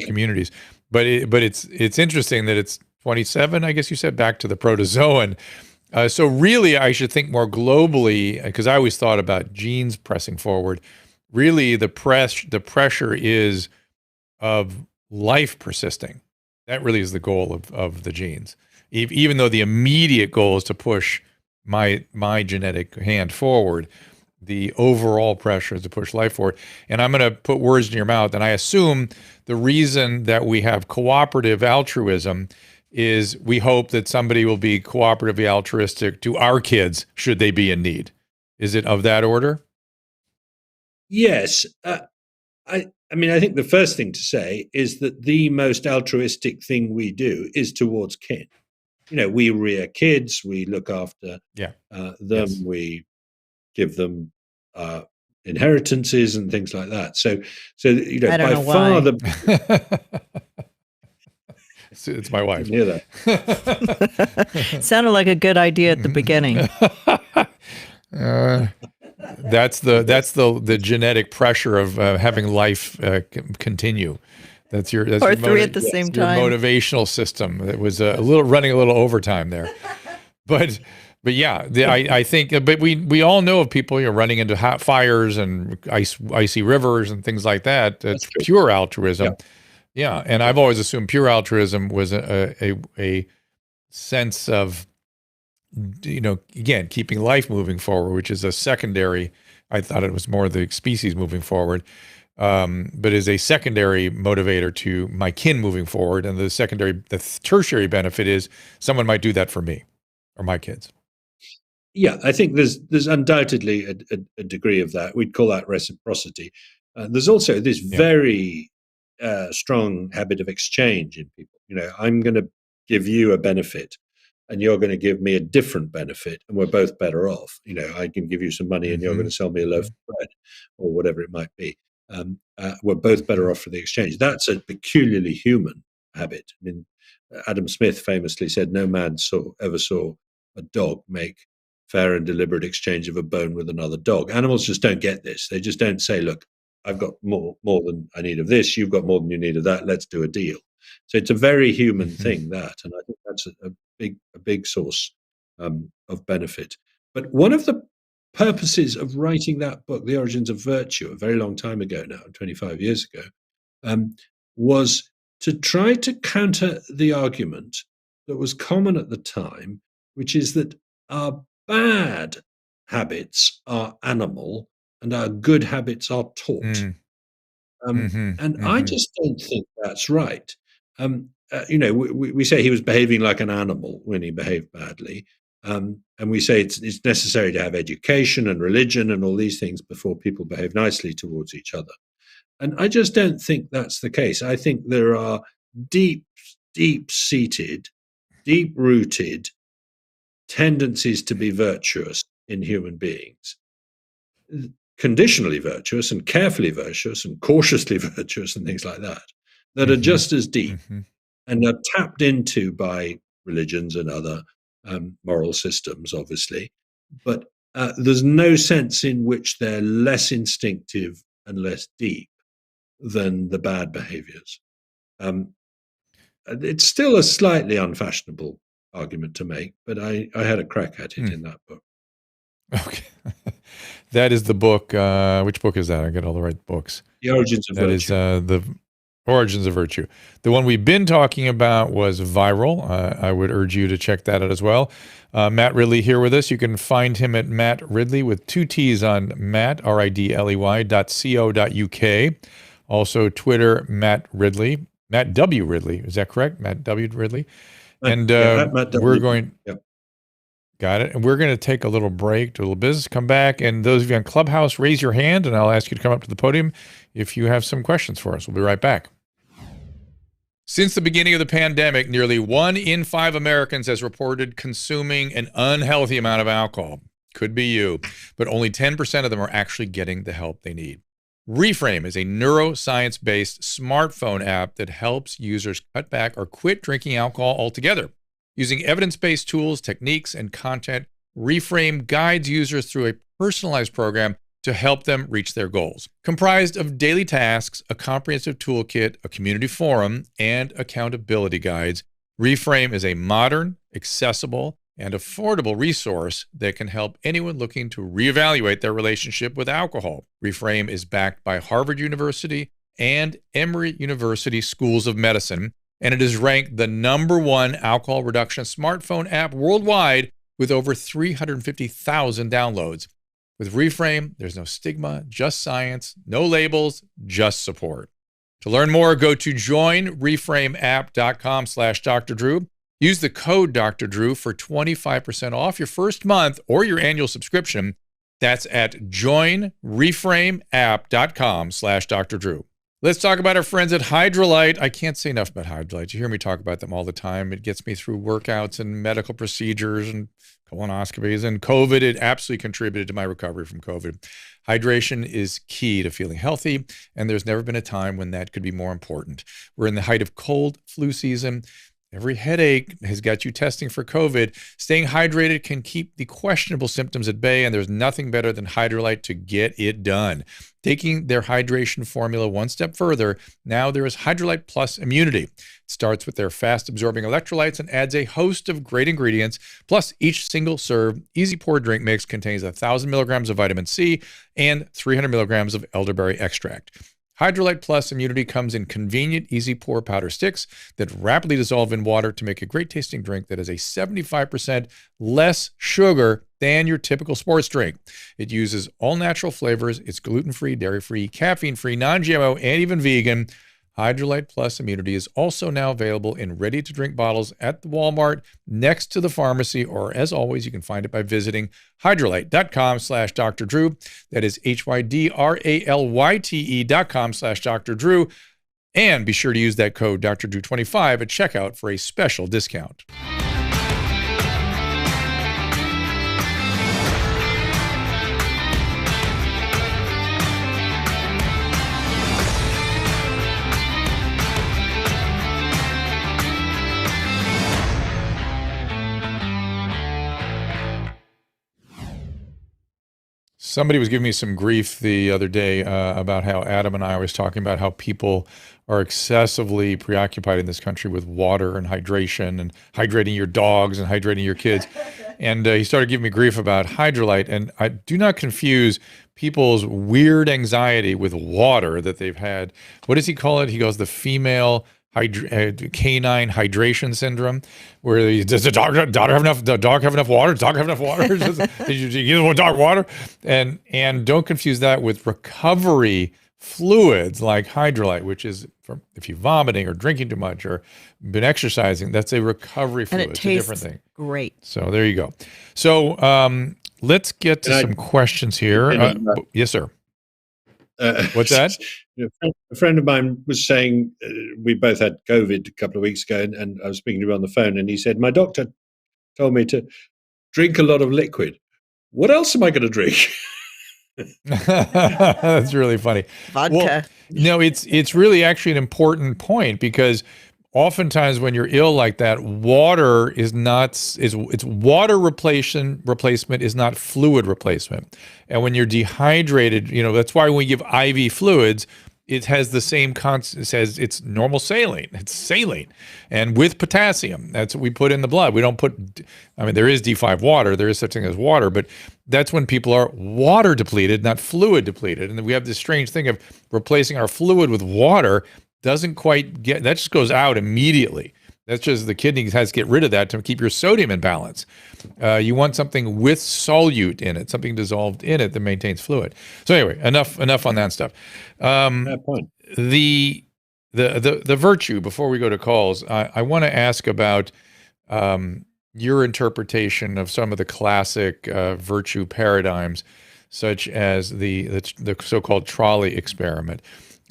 communities. But it's interesting that it's 27, I guess you said, back to the protozoan. So really, I should think more globally, because I always thought about genes pressing forward. Really, the pressure is of life persisting. That really is the goal of the genes. Even though the immediate goal is to push my genetic hand forward, the overall pressure is to push life forward. And I'm going to put words in your mouth, and I assume the reason that we have cooperative altruism is we hope that somebody will be cooperatively altruistic to our kids should they be in need. Is it of that order? Yes. I think the first thing to say is that the most altruistic thing we do is towards kin. We rear kids, we look after them, Yes. we give them inheritances and things like that. So I don't by know far why. It's my wife. Hear that? Sounded like a good idea at the beginning. That's the genetic pressure of having life continue. That's your Or three at the same time. Motivational system. It was running a little overtime there, but yeah, I think. But we all know of people running into hot fires and icy rivers and things like that. It's pure altruism. Yeah, and I've always assumed pure altruism was a sense of, again, keeping life moving forward, which is a secondary. I thought it was more the species moving forward, but is a secondary motivator to my kin moving forward. And the tertiary benefit is someone might do that for me or my kids. Yeah, I think there's undoubtedly a degree of that. We'd call that reciprocity. There's also this very strong habit of exchange in people. I'm going to give you a benefit and you're going to give me a different benefit and we're both better off. I can give you some money and you're going to sell me a loaf of bread or whatever it might be. We're both better off for the exchange. That's a peculiarly human habit. I mean, Adam Smith famously said, no man ever saw a dog make fair and deliberate exchange of a bone with another dog. Animals just don't get this. They just don't say, look, I've got more than I need of this. You've got more than you need of that. Let's do a deal. So it's a very human thing, that. And I think that's a big source of benefit. But one of the purposes of writing that book, The Origins of Virtue, a very long time ago now, 25 years ago, was to try to counter the argument that was common at the time, which is that our bad habits are animal and our good habits are taught. I just don't think that's right. We say he was behaving like an animal when he behaved badly. And we say it's necessary to have education and religion and all these things before people behave nicely towards each other. And I just don't think that's the case. I think there are deep-seated deep-rooted tendencies to be virtuous in human beings, conditionally virtuous and carefully virtuous and cautiously virtuous and things like that, that are just as deep and are tapped into by religions and other moral systems, obviously. But there's no sense in which they're less instinctive and less deep than the bad behaviors. It's still a slightly unfashionable argument to make, but I had a crack at it in that book. Okay. That is the book. Which book is that? I get all the right books. The Origins of Virtue. That is the Origins of Virtue. The one we've been talking about was Viral. I would urge you to check that out as well. Matt Ridley here with us. You can find him at Matt Ridley with 2 T's on Matt, RIDLEY.co.uk. Also Twitter, Matt Ridley. Matt W. Ridley. Is that correct? Matt W. Ridley. And Matt W. we're going... Yep. Got it. And we're going to take a little break, do a little business, come back. And those of you on Clubhouse, raise your hand, and I'll ask you to come up to the podium if you have some questions for us. We'll be right back. Since the beginning of the pandemic, nearly 1 in 5 Americans has reported consuming an unhealthy amount of alcohol. Could be you, but only 10% of them are actually getting the help they need. Reframe is a neuroscience-based smartphone app that helps users cut back or quit drinking alcohol altogether. Using evidence-based tools, techniques, and content, Reframe guides users through a personalized program to help them reach their goals. Comprised of daily tasks, a comprehensive toolkit, a community forum, and accountability guides, Reframe is a modern, accessible, and affordable resource that can help anyone looking to reevaluate their relationship with alcohol. Reframe is backed by Harvard University and Emory University Schools of Medicine, and it is ranked the #1 alcohol reduction smartphone app worldwide with over 350,000 downloads. With Reframe, there's no stigma, just science, no labels, just support. To learn more, go to joinreframeapp.com/Dr. Drew. Use the code Dr. Drew for 25% off your first month or your annual subscription. That's at joinreframeapp.com/Dr. Drew. Let's talk about our friends at Hydralyte. I can't say enough about Hydralyte. You hear me talk about them all the time. It gets me through workouts and medical procedures and colonoscopies. And COVID, it absolutely contributed to my recovery from COVID. Hydration is key to feeling healthy, and there's never been a time when that could be more important. We're in the height of cold, flu season. Every headache has got you testing for COVID. Staying hydrated can keep the questionable symptoms at bay, and there's nothing better than Hydralyte to get it done. Taking their hydration formula one step further, now there is Hydralyte Plus Immunity. It starts with their fast-absorbing electrolytes and adds a host of great ingredients. Plus, each single-serve, easy-pour drink mix contains 1,000 milligrams of vitamin C and 300 milligrams of elderberry extract. Hydralyte Plus Immunity comes in convenient, easy-pour powder sticks that rapidly dissolve in water to make a great-tasting drink that has a 75% less sugar than your typical sports drink. It uses all-natural flavors. It's gluten-free, dairy-free, caffeine-free, non-GMO, and even vegan. Hydralyte Plus Immunity is also now available in ready-to-drink bottles at the Walmart next to the pharmacy, or as always, you can find it by visiting hydralyte.com/Dr. Drew. That is HYDRALYTE.com/Dr. Drew. And be sure to use that code Dr. Drew 25 at checkout for a special discount. Somebody was giving me some grief the other day about how Adam and I was talking about how people are excessively preoccupied in this country with water and hydration and hydrating your dogs and hydrating your kids. And he started giving me grief about Hydralyte. And I do not confuse people's weird anxiety with water that they've had. What does he call it? He goes, the female canine hydration syndrome, where does the dog have enough water? Does the dog have enough water? Did you give the dog water? And don't confuse that with recovery fluids like Hydralyte, which is if you're vomiting or drinking too much or been exercising, that's a recovery fluid. And it tastes a different thing. Great. So there you go. So let's get to some questions here. Yes, sir. What's that? A friend of mine was saying we both had COVID a couple of weeks ago, and I was speaking to him on the phone, and he said, my doctor told me to drink a lot of liquid. What else am I going to drink? That's really funny. Vodka. Well, no, it's really actually an important point, because oftentimes when you're ill like that, water is water replacement is not fluid replacement. And when you're dehydrated, that's why when we give IV fluids, it has the same constant. It says it's normal saline. It's saline, and with potassium. That's what we put in the blood. We don't put. I mean, there is D5 water. There is such thing as water, but that's when people are water depleted, not fluid depleted. And we have this strange thing of replacing our fluid with water. Doesn't quite get. That just goes out immediately. That's just the kidney has to get rid of that to keep your sodium in balance. You want something with solute in it, something dissolved in it that maintains fluid. So anyway, enough on that stuff. Fair point. The virtue, before we go to calls, I want to ask about your interpretation of some of the classic virtue paradigms, such as the so-called trolley experiment.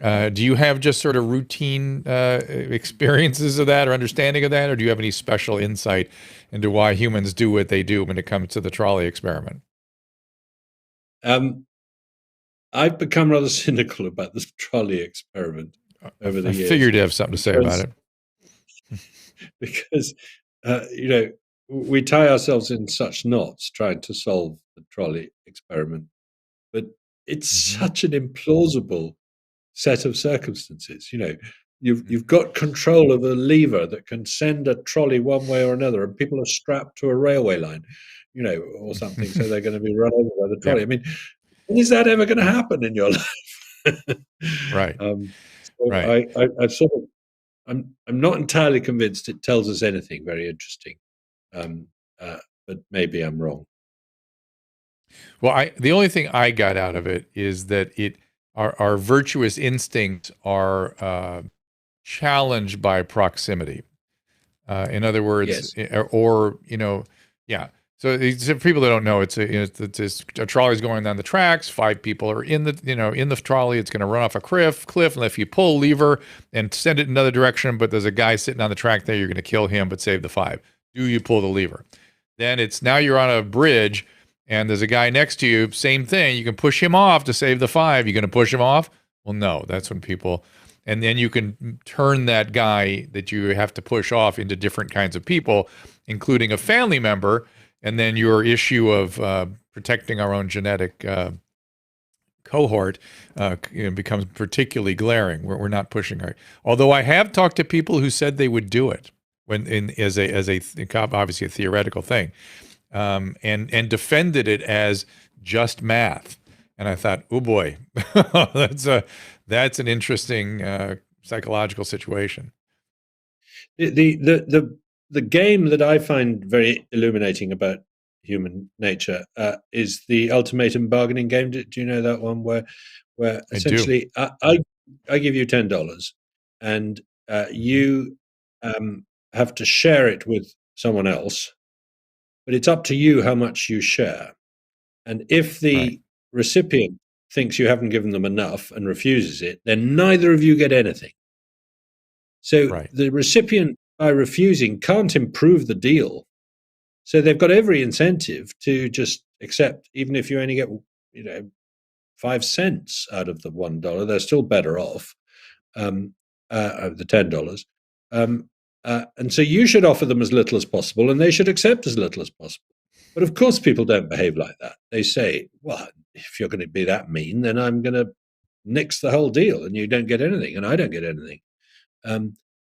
Do you have just sort of routine experiences of that or understanding of that, or do you have any special insight into why humans do what they do when it comes to the trolley experiment? I've become rather cynical about this trolley experiment over the years. I figured you'd have something to say about it. Because, we tie ourselves in such knots trying to solve the trolley experiment, but it's such an implausible set of circumstances. You've got control of a lever that can send a trolley one way or another, and people are strapped to a railway line, or something, so they're going to be run over by the trolley. Yeah. I mean, when is that ever going to happen in your life? Right. Right. I'm not entirely convinced it tells us anything very interesting, but maybe I'm wrong. Well, the only thing I got out of it is that our virtuous instincts are challenged by proximity. In other words, yes. Yeah. So for people that don't know, it's a trolley's going down the tracks. 5 people are in the trolley. It's going to run off a cliff, and if you pull a lever and send it in another direction, but there's a guy sitting on the track there, you're going to kill him, but save the 5. Do you pull the lever? Then now you're on a bridge, and there's a guy next to you, same thing. You can push him off to save the 5. You're going to push him off? Well, no. That's when people, and then you can turn that guy that you have to push off into different kinds of people, including a family member. And then your issue of protecting our own genetic cohort becomes particularly glaring. We're not pushing our. Although I have talked to people who said they would do it as obviously a theoretical thing, and defended it as just math. And I thought, oh boy, that's an interesting psychological situation. The game that I find very illuminating about human nature is the Ultimatum bargaining game. Do you know that one where essentially I give you $10 and you have to share it with someone else, but it's up to you how much you share. And if the recipient thinks you haven't given them enough and refuses it, then neither of you get anything. So the recipient, by refusing, can't improve the deal. So they've got every incentive to just accept, even if you only get 5 cents out of the $1, they're still better off the $10. And so you should offer them as little as possible, and they should accept as little as possible. But of course, people don't behave like that. They say, well, if you're going to be that mean, then I'm going to nix the whole deal, and you don't get anything, and I don't get anything.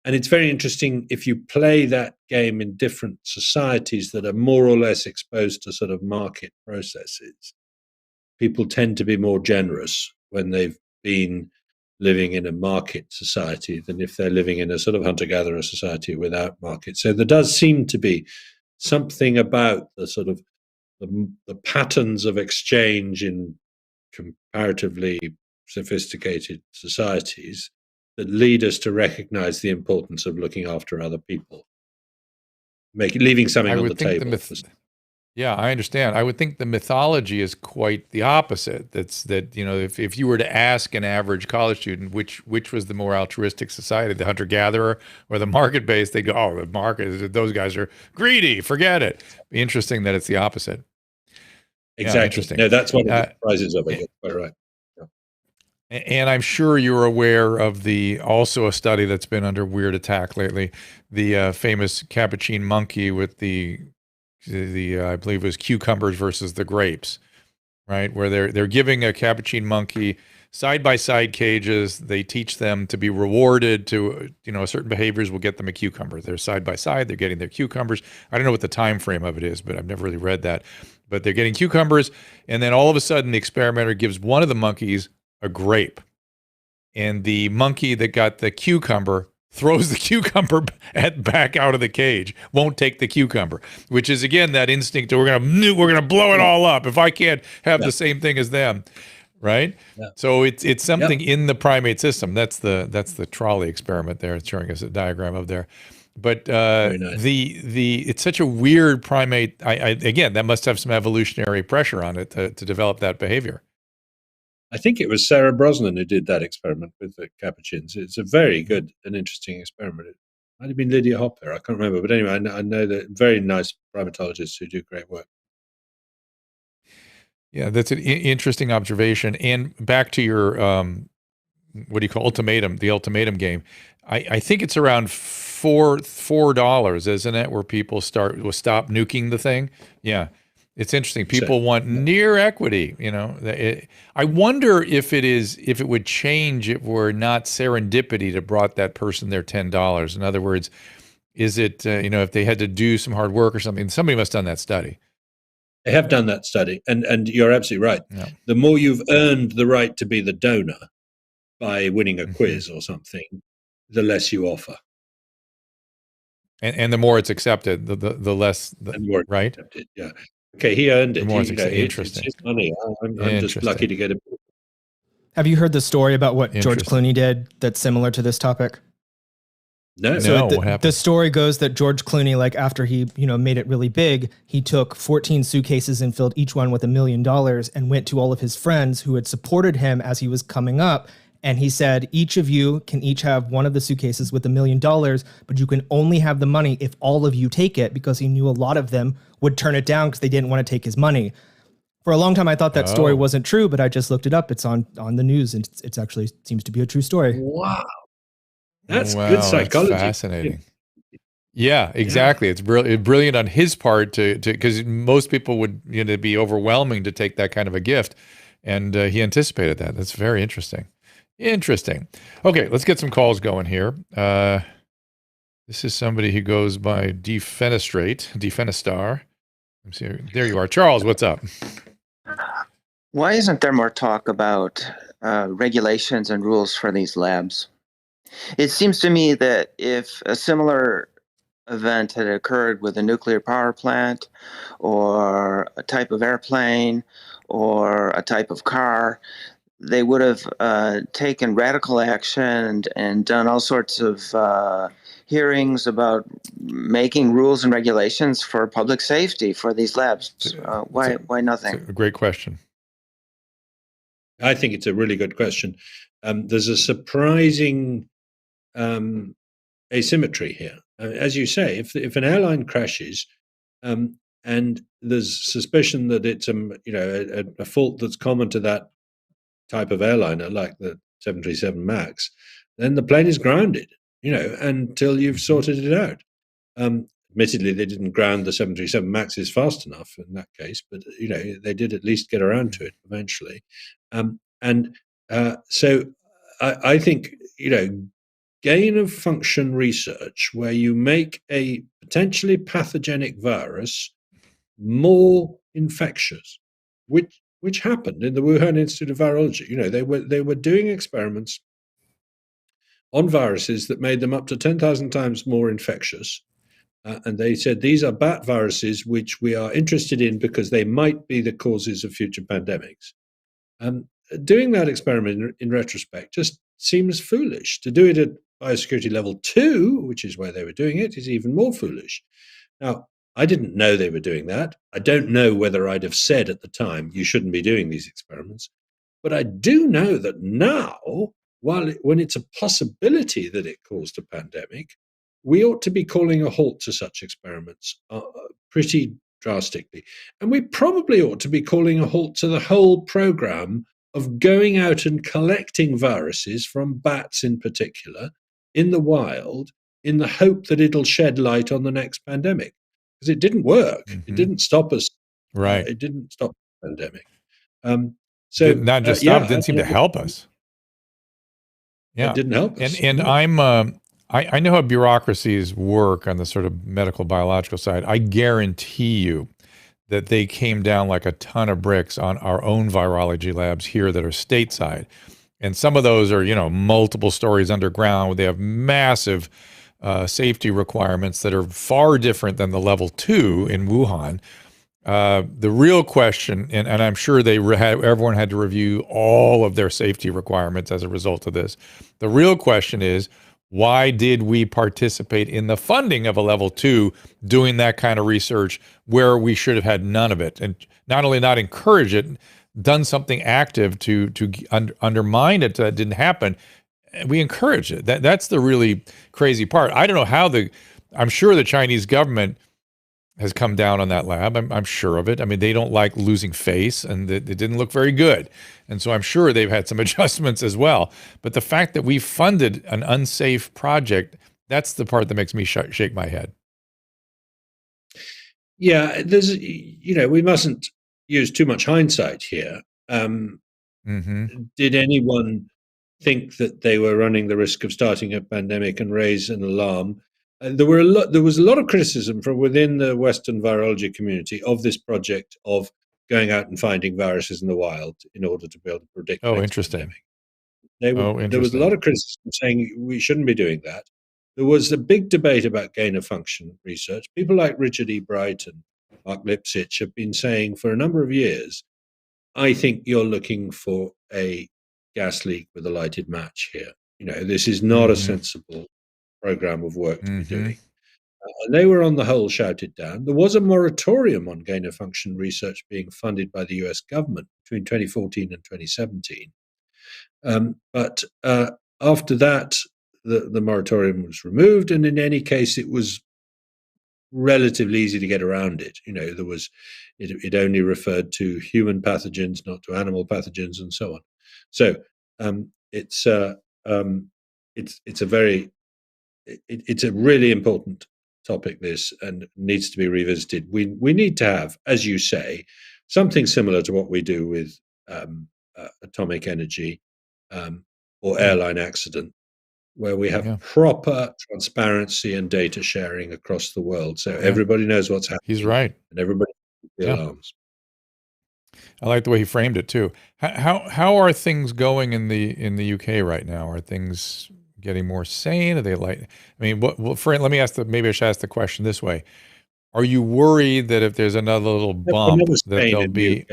And it's very interesting if you play that game in different societies that are more or less exposed to sort of market processes. People tend to be more generous when they've been living in a market society than if they're living in a sort of hunter-gatherer society without markets. So there does seem to be something about the sort of the patterns of exchange in comparatively sophisticated societies that lead us to recognize the importance of looking after other people, leaving something on the table. Yeah, I understand. I would think the mythology is quite the opposite. That if you were to ask an average college student which was the more altruistic society, the hunter gatherer or the market based, they go, oh, the market. Those guys are greedy. Forget it. Interesting that it's the opposite. Yeah, Exactly. interesting. No, that's one of the surprises of it. You're quite right. Yeah. And I'm sure you're aware of also a study that's been under weird attack lately, the famous capuchin monkey with the I believe it was cucumbers versus the grapes, right? Where they're giving a capuchin monkey side by side cages. They teach them to be rewarded to, certain behaviors will get them a cucumber. They're side by side. They're getting their cucumbers. I don't know what the time frame of it is, but I've never really read that. But they're getting cucumbers, and then all of a sudden, the experimenter gives one of the monkeys a grape, and the monkey that got the cucumber throws the cucumber back out of the cage, won't take the cucumber, which is again that instinct that we're gonna blow it all up if I can't have the same thing as them, right? Yeah. So it's something in the primate system. That's the trolley experiment there. It's showing us a diagram of there. But nice. It's such a weird primate. Again, that must have some evolutionary pressure on it to develop that behavior. I think it was Sarah Brosnan who did that experiment with the capuchins. It's a very good and interesting experiment. It might have been Lydia Hopper. I can't remember. But anyway, I know that very nice primatologists who do great work. Yeah, that's an interesting observation. And back to your, what do you call Ultimatum, the Ultimatum game. I think it's around $4, isn't it, where people stop nuking the thing? Yeah. It's interesting. People want near equity. I wonder if it would change if it were not serendipity that brought that person their $10. In other words, is it if they had to do some hard work or something? Somebody must have done that study. They have done that study, and you're absolutely right. Yeah. The more you've earned the right to be the donor by winning a quiz or something, the less you offer. And the more it's accepted, the less, right? Accepted, yeah. Okay, he earned it. Interesting. It's his money. I'm just lucky to get it. Have you heard the story about what George Clooney did that's similar to this topic? No. So the story goes that George Clooney, like after he, made it really big, he took 14 suitcases and filled each one with $1 million and went to all of his friends who had supported him as he was coming up. And he said, each of you can each have one of the suitcases with $1 million, but you can only have the money if all of you take it, because he knew a lot of them would turn it down because they didn't want to take his money. For a long time, I thought that story wasn't true, but I just looked it up. It's on the news, and it's actually seems to be a true story. Wow. That's good psychology. That's fascinating. Yeah, exactly. Yeah. It's brilliant on his part because most people would be overwhelming to take that kind of a gift, and he anticipated that. That's very interesting. Okay, let's get some calls going here. This is somebody who goes by Defenestar. There you are. Charles, what's up? Why isn't there more talk about regulations and rules for these labs? It seems to me that if a similar event had occurred with a nuclear power plant or a type of airplane or a type of car, they would have taken radical action and done all sorts of hearings about making rules and regulations for public safety for these labs. Why nothing? It's a great question. I think it's a really good question. There's a surprising asymmetry here. As you say, if an airline crashes and there's suspicion that it's a fault that's common to that type of airliner, like the 737 MAX, then the plane is grounded, until you've sorted it out. Admittedly, they didn't ground the 737 MAXes fast enough in that case, but they did at least get around to it eventually. So I think gain of function research where you make a potentially pathogenic virus more infectious, which happened in the Wuhan Institute of Virology. They were doing experiments on viruses that made them up to 10,000 times more infectious. And they said, these are bat viruses, which we are interested in because they might be the causes of future pandemics. Doing that experiment in retrospect just seems foolish. To do it at biosecurity level 2, which is where they were doing it, is even more foolish. Now, I didn't know they were doing that. I don't know whether I'd have said at the time, you shouldn't be doing these experiments. But I do know that now, when it's a possibility that it caused a pandemic, we ought to be calling a halt to such experiments pretty drastically. And we probably ought to be calling a halt to the whole program of going out and collecting viruses from bats in particular in the wild in the hope that it'll shed light on the next pandemic. Because it didn't work. It didn't stop us. Right. It didn't stop the pandemic. Not just stop, didn't seem to help us. Yeah. It didn't help us. And I know how bureaucracies work on the sort of medical biological side. I guarantee you that they came down like a ton of bricks on our own virology labs here that are stateside. And some of those are, multiple stories underground where they have massive safety requirements that are far different than the level 2 in Wuhan. The real question, and I'm sure everyone had to review all of their safety requirements as a result of this. The real question is, why did we participate in the funding of a level 2 doing that kind of research where we should have had none of it? And not only not encourage it, done something active to undermine it that didn't happen. We encourage it. That's the really crazy part. I don't know how I'm sure the Chinese government has come down on that lab. I'm sure of it. I mean, they don't like losing face, and it didn't look very good. And so I'm sure they've had some adjustments as well. But the fact that we funded an unsafe project, that's the part that makes me shake my head. Yeah, we mustn't use too much hindsight here. Did anyone think that they were running the risk of starting a pandemic and raise an alarm? There was a lot of criticism from within the Western virology community of this project of going out and finding viruses in the wild in order to be able to predict. Oh, interesting. There was a lot of criticism saying we shouldn't be doing that. There was a big debate about gain of function research. People like Richard E. Bright and Mark Lipsitch have been saying for a number of years, I think you're looking for a gas leak with a lighted match here. This is not a sensible program of work to be doing. And they were on the whole shouted down. There was a moratorium on gain of function research being funded by the US government between 2014 and 2017. But after that, the moratorium was removed, and in any case, it was relatively easy to get around it. It only referred to human pathogens, not to animal pathogens, and so on. So it's a really important topic, this, and needs to be revisited. We need to have, as you say, something similar to what we do with atomic energy or airline accident, where we have proper transparency and data sharing across the world, so everybody knows what's happening. He's right, and everybody the alarms. I like the way he framed it too. How are things going in the UK right now? Are things getting more sane? Are they let me ask maybe I should ask the question this way. Are you worried that if there's another little bump that there'll be...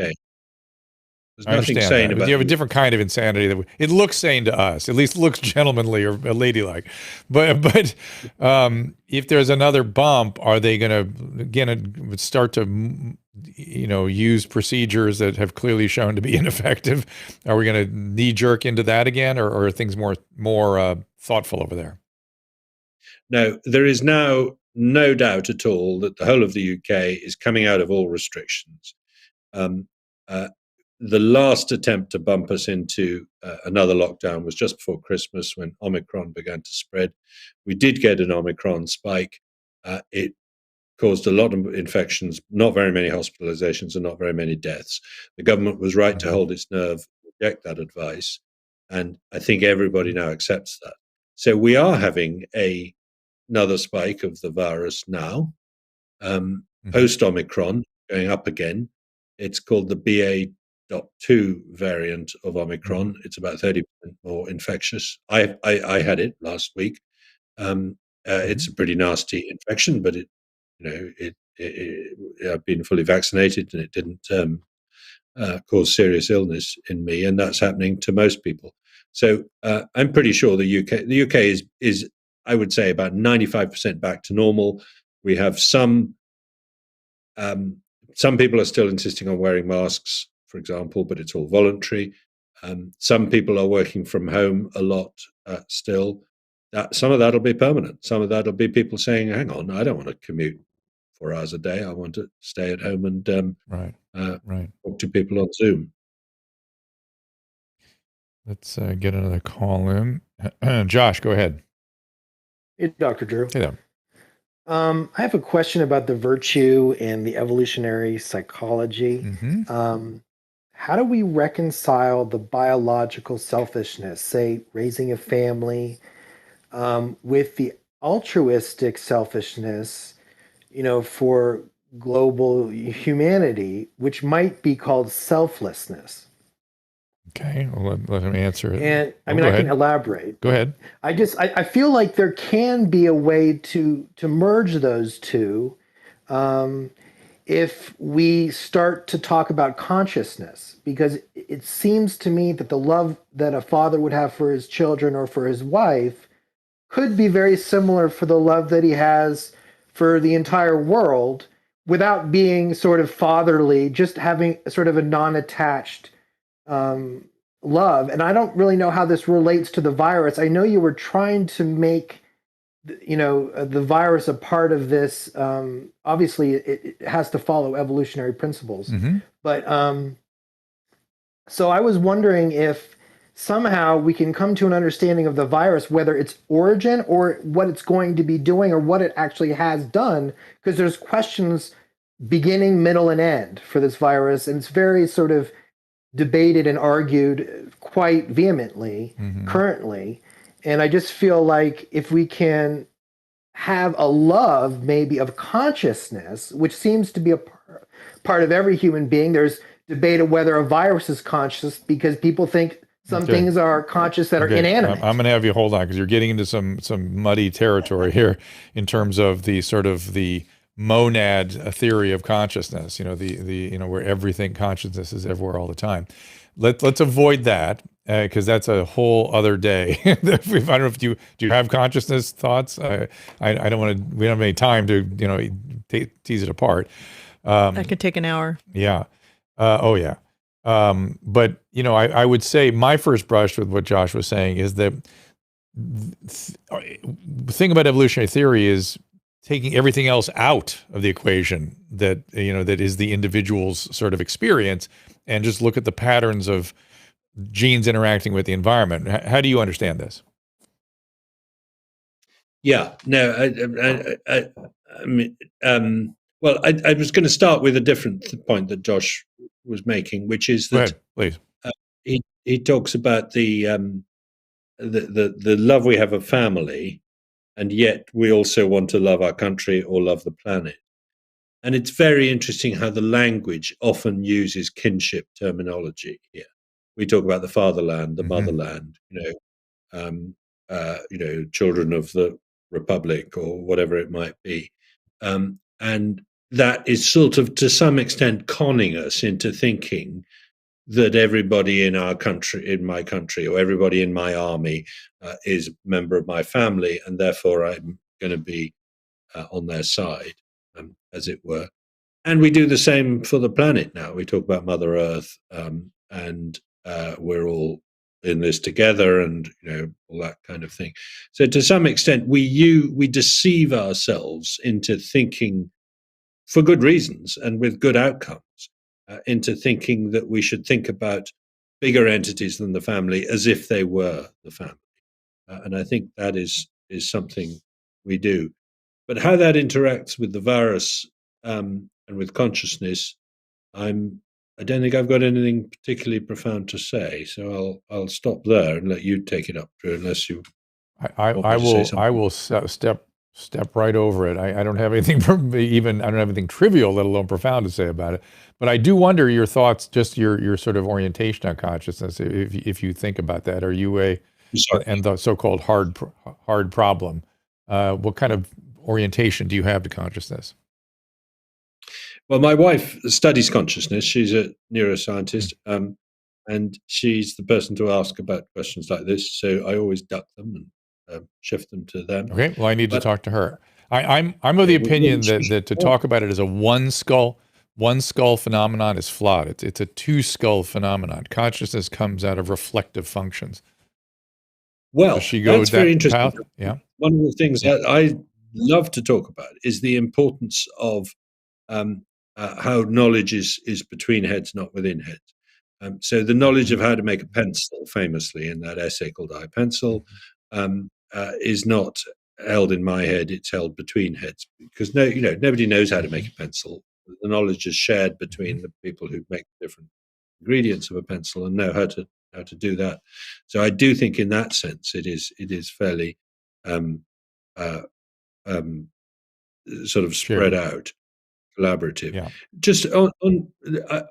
There's nothing sane about it. You have a different kind of insanity it looks sane to us. At least looks gentlemanly or ladylike. But if there's another bump, are they going to again start to use procedures that have clearly shown to be ineffective? Are we going to knee jerk into that again, or are things more thoughtful over there? No, there is now no doubt at all that the whole of the UK is coming out of all restrictions. The last attempt to bump us into another lockdown was just before Christmas, when Omicron began to spread. We did get an Omicron spike. It caused a lot of infections, not very many hospitalizations, and not very many deaths. The government was right to hold its nerve, reject that advice, and I think everybody now accepts that. So we are having another spike of the virus now, post-Omicron, going up again. It's called the BA.2 variant of Omicron. It's about 30% more infectious. I had it last week. It's a pretty nasty infection, but I've been fully vaccinated, and it didn't cause serious illness in me, and that's happening to most people. So I'm pretty sure the UK is I would say about 95% back to normal. We have some Some people are still insisting on wearing masks, for example, but it's all voluntary. Some people are working from home a lot still. Some of that will be permanent. Some of that will be people saying, hang on, I don't want to commute 4 hours a day. I want to stay at home and Right. talk to people on Zoom. Let's get another call in. Josh, go ahead. Hey, Dr. Drew. Hey there. I have a question about the virtue and the evolutionary psychology. Mm-hmm. How do we reconcile the biological selfishness, say raising a family, with the altruistic selfishness, for global humanity, which might be called selflessness? Okay, well, let him answer it. And I go can ahead. elaborate. Go ahead. I feel like there can be a way to merge those two, if we start to talk about consciousness, because it seems to me that the love that a father would have for his children or for his wife could be very similar for the love that he has for the entire world, without being sort of fatherly, just having sort of a non-attached love. And I don't really know how this relates to the virus. I know you were trying to make the virus a part of this. Obviously it has to follow evolutionary principles. Mm-hmm. But so I was wondering if somehow we can come to an understanding of the virus, whether its origin or what it's going to be doing or what it actually has done, because there's questions beginning, middle, and end for this virus, and it's very sort of debated and argued quite vehemently currently. And I just feel like if we can have a love maybe of consciousness, which seems to be a part of every human being. There's debate of whether a virus is conscious, because people think some things are conscious that are inanimate. I'm going to have you hold on, because you're getting into some muddy territory here in terms of the sort of the monad theory of consciousness, where everything consciousness is everywhere all the time. Let's avoid that, because that's a whole other day. I don't know if do you have consciousness thoughts? I don't want to. We don't have any time to tease it apart. That could take an hour. Yeah. Yeah. But I would say my first brush with what Josh was saying is that the thing about evolutionary theory is taking everything else out of the equation that that is the individual's sort of experience, and just look at the patterns of genes interacting with the environment. How do you understand this? Yeah, no, I mean, well, I was going to start with a different point that Josh was making, which is that Go ahead, please. He talks about the love we have of family, and yet we also want to love our country or love the planet. And it's very interesting how the language often uses kinship terminology here. We talk about the fatherland, the motherland, children of the republic or whatever it might be. And that is sort of, to some extent, conning us into thinking that everybody in our country, in my country, or everybody in my army is a member of my family, and therefore I'm going to be on their side, as it were. And we do the same for the planet now. We talk about Mother Earth, and we're all in this together, and all that kind of thing. So to some extent, we deceive ourselves into thinking, for good reasons and with good outcomes, into thinking that we should think about bigger entities than the family as if they were the family. And I think that is something we do. But how that interacts with the virus and with consciousness, I don't think I've got anything particularly profound to say. So I'll stop there and let you take it up, Drew, unless you. I will step right over it. I don't have anything I don't have anything trivial, let alone profound, to say about it. But I do wonder your thoughts, just your sort of orientation on consciousness. If you think about that, are you and the so-called hard problem? What kind of orientation do you have to consciousness? Well, my wife studies consciousness. She's a neuroscientist, and she's the person to ask about questions like this. So I always duck them and shift them to them. Okay, well, I need to talk to her. I'm of the opinion that to talk about it as a one skull phenomenon is flawed. It's a two skull phenomenon. Consciousness comes out of reflective functions. Well, that's very interesting. Path? Yeah. One of the things that I love to talk about is the importance of how knowledge is between heads, not within heads. So the knowledge of how to make a pencil, famously in that essay called I, Pencil, is not held in my head; it's held between heads, because nobody knows how to make a pencil. The knowledge is shared between the people who make different ingredients of a pencil and know how to do that. So I do think, in that sense, it is fairly sort of spread out, collaborative. Yeah. Just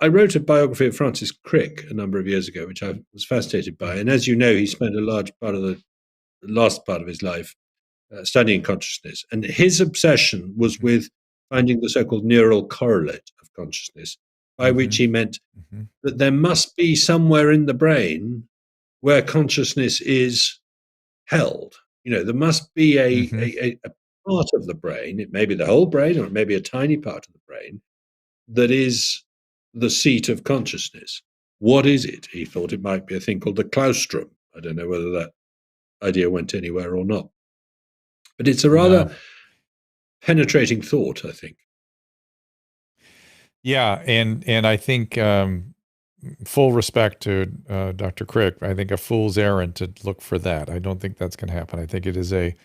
I wrote a biography of Francis Crick a number of years ago, which I was fascinated by. And as you know, he spent a large part of the last part of his life studying consciousness. And his obsession was with finding the so-called neural correlate of consciousness, by which he meant that there must be somewhere in the brain where consciousness is held. There must be a part of the brain, it may be the whole brain or it may be a tiny part of the brain, that is the seat of consciousness. What is it? He thought it might be a thing called the claustrum. I don't know whether that idea went anywhere or not. But it's a rather penetrating thought, I think. Yeah, and I think full respect to Dr. Crick, I think a fool's errand to look for that. I don't think that's going to happen. I think it's a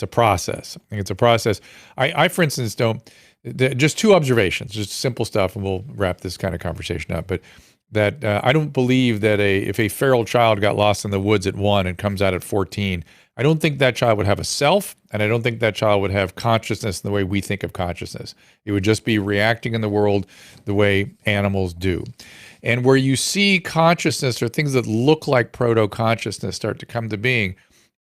process. I think it's a process. I for instance, just two observations, just simple stuff, and we'll wrap this kind of conversation up. But that I don't believe that if a feral child got lost in the woods at 1 and comes out at 14, I don't think that child would have a self, and I don't think that child would have consciousness in the way we think of consciousness. It would just be reacting in the world the way animals do. And where you see consciousness or things that look like proto-consciousness start to come to being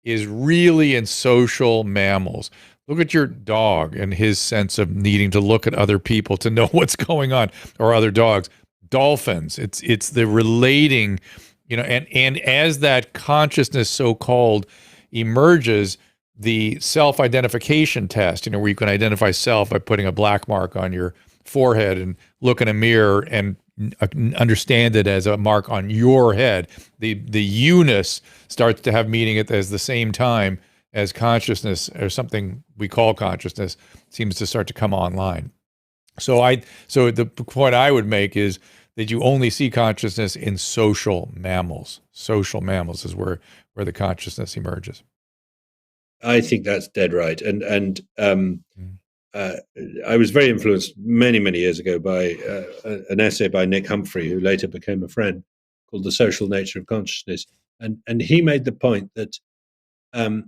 is really in social mammals. Look at your dog and his sense of needing to look at other people to know what's going on, or other dogs. Dolphins, it's the relating, and as that consciousness so-called emerges, the self-identification test, where you can identify self by putting a black mark on your forehead and look in a mirror and understand it as a mark on your head. The you-ness starts to have meaning at the same time as consciousness, or something we call consciousness, seems to start to come online. So the point I would make is that you only see consciousness in social mammals. Social mammals is where the consciousness emerges. I think that's dead right. And I was very influenced many, many years ago by an essay by Nick Humphrey, who later became a friend, called The Social Nature of Consciousness. And he made the point that, a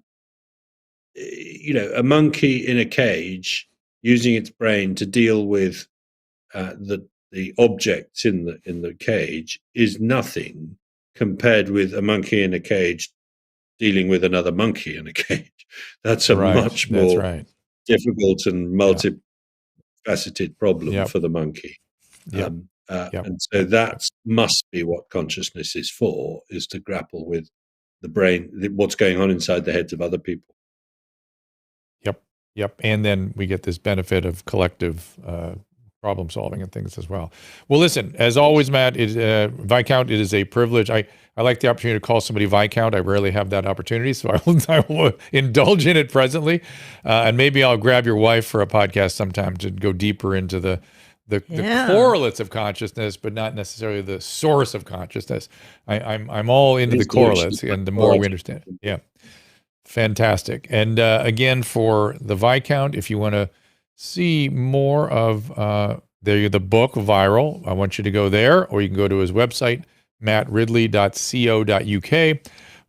monkey in a cage using its brain to deal with the objects in the cage is nothing compared with a monkey in a cage dealing with another monkey in a cage. That's a much more difficult and multifaceted problem for the monkey. And so that must be what consciousness is for, is to grapple with the brain, what's going on inside the heads of other people. Yep. And then we get this benefit of collective problem solving and things as well. Well, listen, as always, Matt, Viscount, it is a privilege. I like the opportunity to call somebody Viscount. I rarely have that opportunity, so I will indulge in it presently. And maybe I'll grab your wife for a podcast sometime to go deeper into the correlates of consciousness, but not necessarily the source of consciousness. I'm all into the correlates, and the more we understand. Yeah. Fantastic. And again, for the Viscount, if you want to see more of the book Viral, I want you to go there, or you can go to his website, mattridley.co.uk,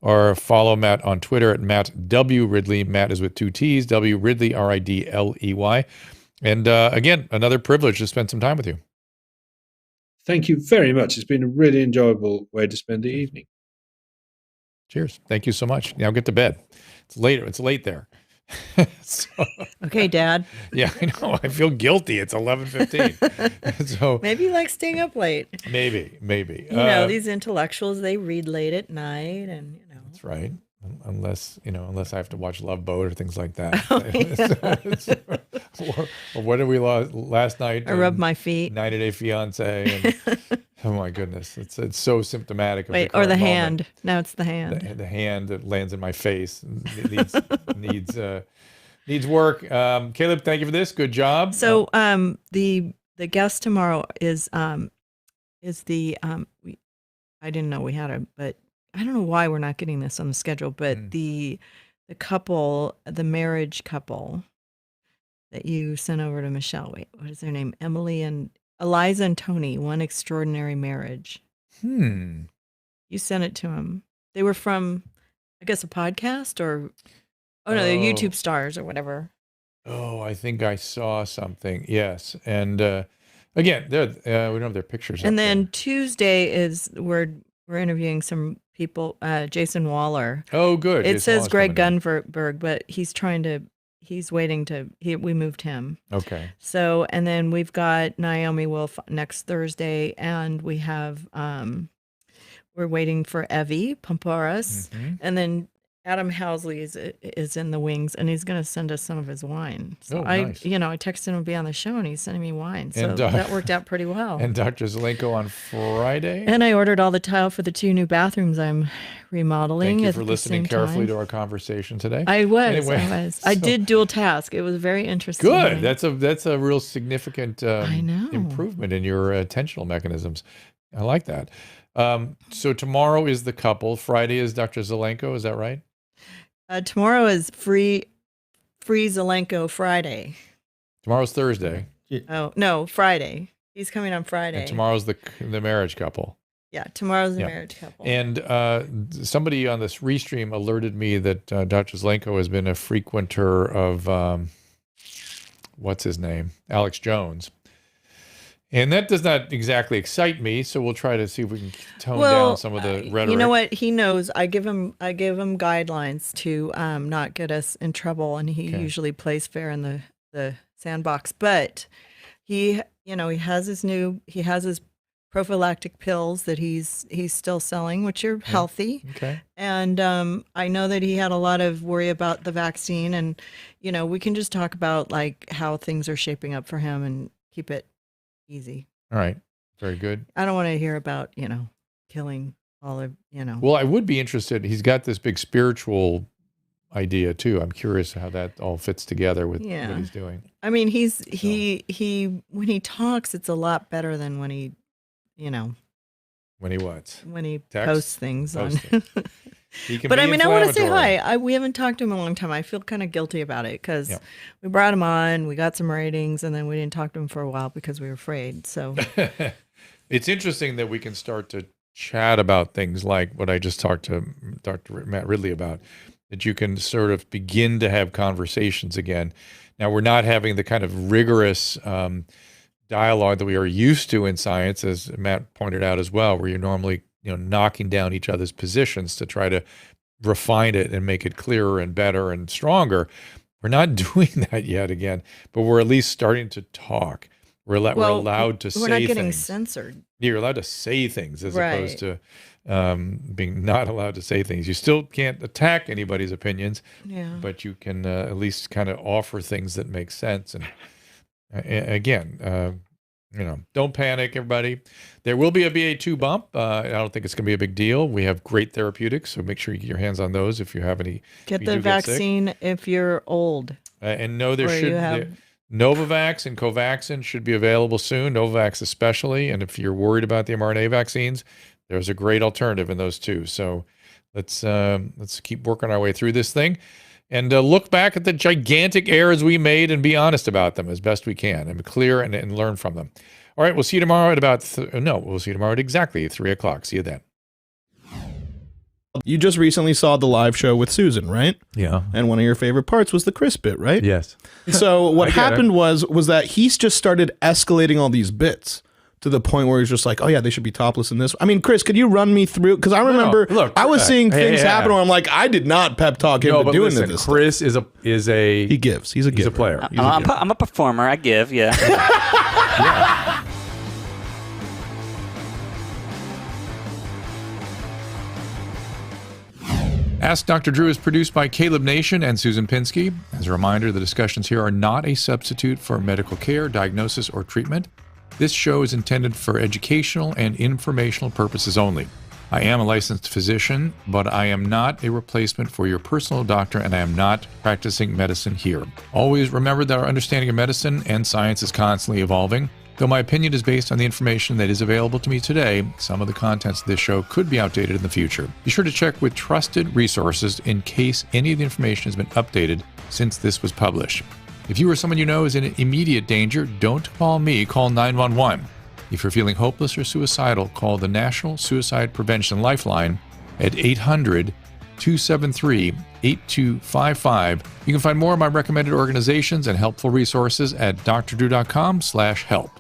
or follow Matt on Twitter at Matt W. Ridley. Matt is with 2 T's, W. Ridley, R-I-D-L-E-Y. And again, another privilege to spend some time with you. Thank you very much. It's been a really enjoyable way to spend the evening. Cheers. Thank you so much. Now get to bed. It's later. It's late there. Okay, Dad. Yeah, I know. I feel guilty. It's 11:15. So maybe you like staying up late. Maybe. These intellectuals, they read late at night, and That's right. unless I have to watch Love Boat or things like that. Oh, or what did we last night? I rubbed my feet. 90 Day Fiance. And, oh my goodness, it's so symptomatic. Wait, of or the current hand. moment. Now it's the hand. The hand that lands in my face needs work. Caleb, thank you for this. Good job. So the guest tomorrow is I didn't know we had a, but I don't know why we're not getting this on the schedule, but the couple, the marriage couple that you sent over to Michelle. Wait, what is their name? Emily and Eliza and Tony, One Extraordinary Marriage. You sent it to him. They were from, I guess, a podcast or, they're YouTube stars or whatever. Oh, I think I saw something. Yes. And again, we don't have their pictures. And then Tuesday is we're interviewing some people, Jason Waller. Oh, good. It Jason says Waller's Greg coming in. Gunberg, but he's waiting we moved him. Okay. So, and then we've got Naomi Wolf next Thursday, and we have, we're waiting for Evie Pamparas, and then Adam Housley is in the wings, and he's going to send us some of his wine. So nice. I texted him to be on the show, and he's sending me wine. So And, that worked out pretty well. And Dr. Zelenko on Friday. And I ordered all the tile for the 2 new bathrooms I'm remodeling. Thank you at for the listening same carefully time. to our conversation today. I was. Anyway, I so- did dual task. It was very interesting. Good. That's a real significant I know. improvement in your attentional mechanisms. I like that. So tomorrow is the couple. Friday is Dr. Zelenko. Is that right? Tomorrow is free Zelenko Friday. Tomorrow's Thursday. Oh no, Friday. He's coming on Friday. And tomorrow's the marriage couple. Yeah, tomorrow's the Yeah. marriage couple. And somebody on this restream alerted me that Dr. Zelenko has been a frequenter of what's his name, Alex Jones. And that does not exactly excite me, so we'll try to see if we can tone down some of the rhetoric. You know what? He knows. I give him guidelines to not get us in trouble, and he usually plays fair in the sandbox. But he has his prophylactic pills that he's still selling, which are healthy. Okay. And I know that he had a lot of worry about the vaccine, and we can just talk about like how things are shaping up for him and keep it easy. All right. Very good. I don't want to hear about, killing all of, Well, I would be interested. He's got this big spiritual idea too. I'm curious how that all fits together with what he's doing. I mean, he when he talks, it's a lot better than when he, When he what? when he Text? posts things on. He can But be I mean, I want to say inflammatory. hi. We haven't talked to him in a long time. I feel kind of guilty about it because we brought him on, we got some ratings, and then we didn't talk to him for a while because we were afraid. So It's interesting that we can start to chat about things like what I just talked to Dr. Matt Ridley about, that you can sort of begin to have conversations again. Now, we're not having the kind of rigorous dialogue that we are used to in science, as Matt pointed out as well, where you're normally knocking down each other's positions to try to refine it and make it clearer and better and stronger. We're not doing that yet again, but we're at least starting to talk. We're allowed to say things. we're not getting censored. You're allowed to say things as Right. opposed to being not allowed to say things. You still can't attack anybody's opinions, Yeah. but you can at least kind of offer things that make sense. And again, don't panic, everybody. There will be a BA2 bump. I don't think it's going to be a big deal. We have great therapeutics, so make sure you get your hands on those if you have any. Get if the you do get sick. vaccine if you're old. And no, there Or should you have- Novavax and Covaxin should be available soon. Novavax especially, and if you're worried about the mRNA vaccines, there's a great alternative in those too. So let's keep working our way through this thing, and look back at the gigantic errors we made and be honest about them as best we can, and be clear and learn from them. All right, we'll see you tomorrow at we'll see you tomorrow at exactly 3:00. See you then. You just recently saw the live show with Susan, right? Yeah. And one of your favorite parts was the Chris bit, right? Yes. So what I get happened was that he's just started escalating all these bits to the point where he's just like, oh yeah, they should be topless in this. I mean, Chris, could you run me through? Because I remember I was seeing things happen where I'm like, I did not pep talk him to doing listen, this. Chris is a he gives. He's a giver. He's a player. I'm a performer. I give. Yeah. Ask Dr. Drew is produced by Caleb Nation and Susan Pinsky. As a reminder, the discussions here are not a substitute for medical care, diagnosis, or treatment. This show is intended for educational and informational purposes only. I am a licensed physician, but I am not a replacement for your personal doctor, and I am not practicing medicine here. Always remember that our understanding of medicine and science is constantly evolving. Though my opinion is based on the information that is available to me today, some of the contents of this show could be outdated in the future. Be sure to check with trusted resources in case any of the information has been updated since this was published. If you or someone you know is in immediate danger, don't call me, call 911. If you're feeling hopeless or suicidal, call the National Suicide Prevention Lifeline at 800-273-8255. You can find more of my recommended organizations and helpful resources at drdrew.com/help.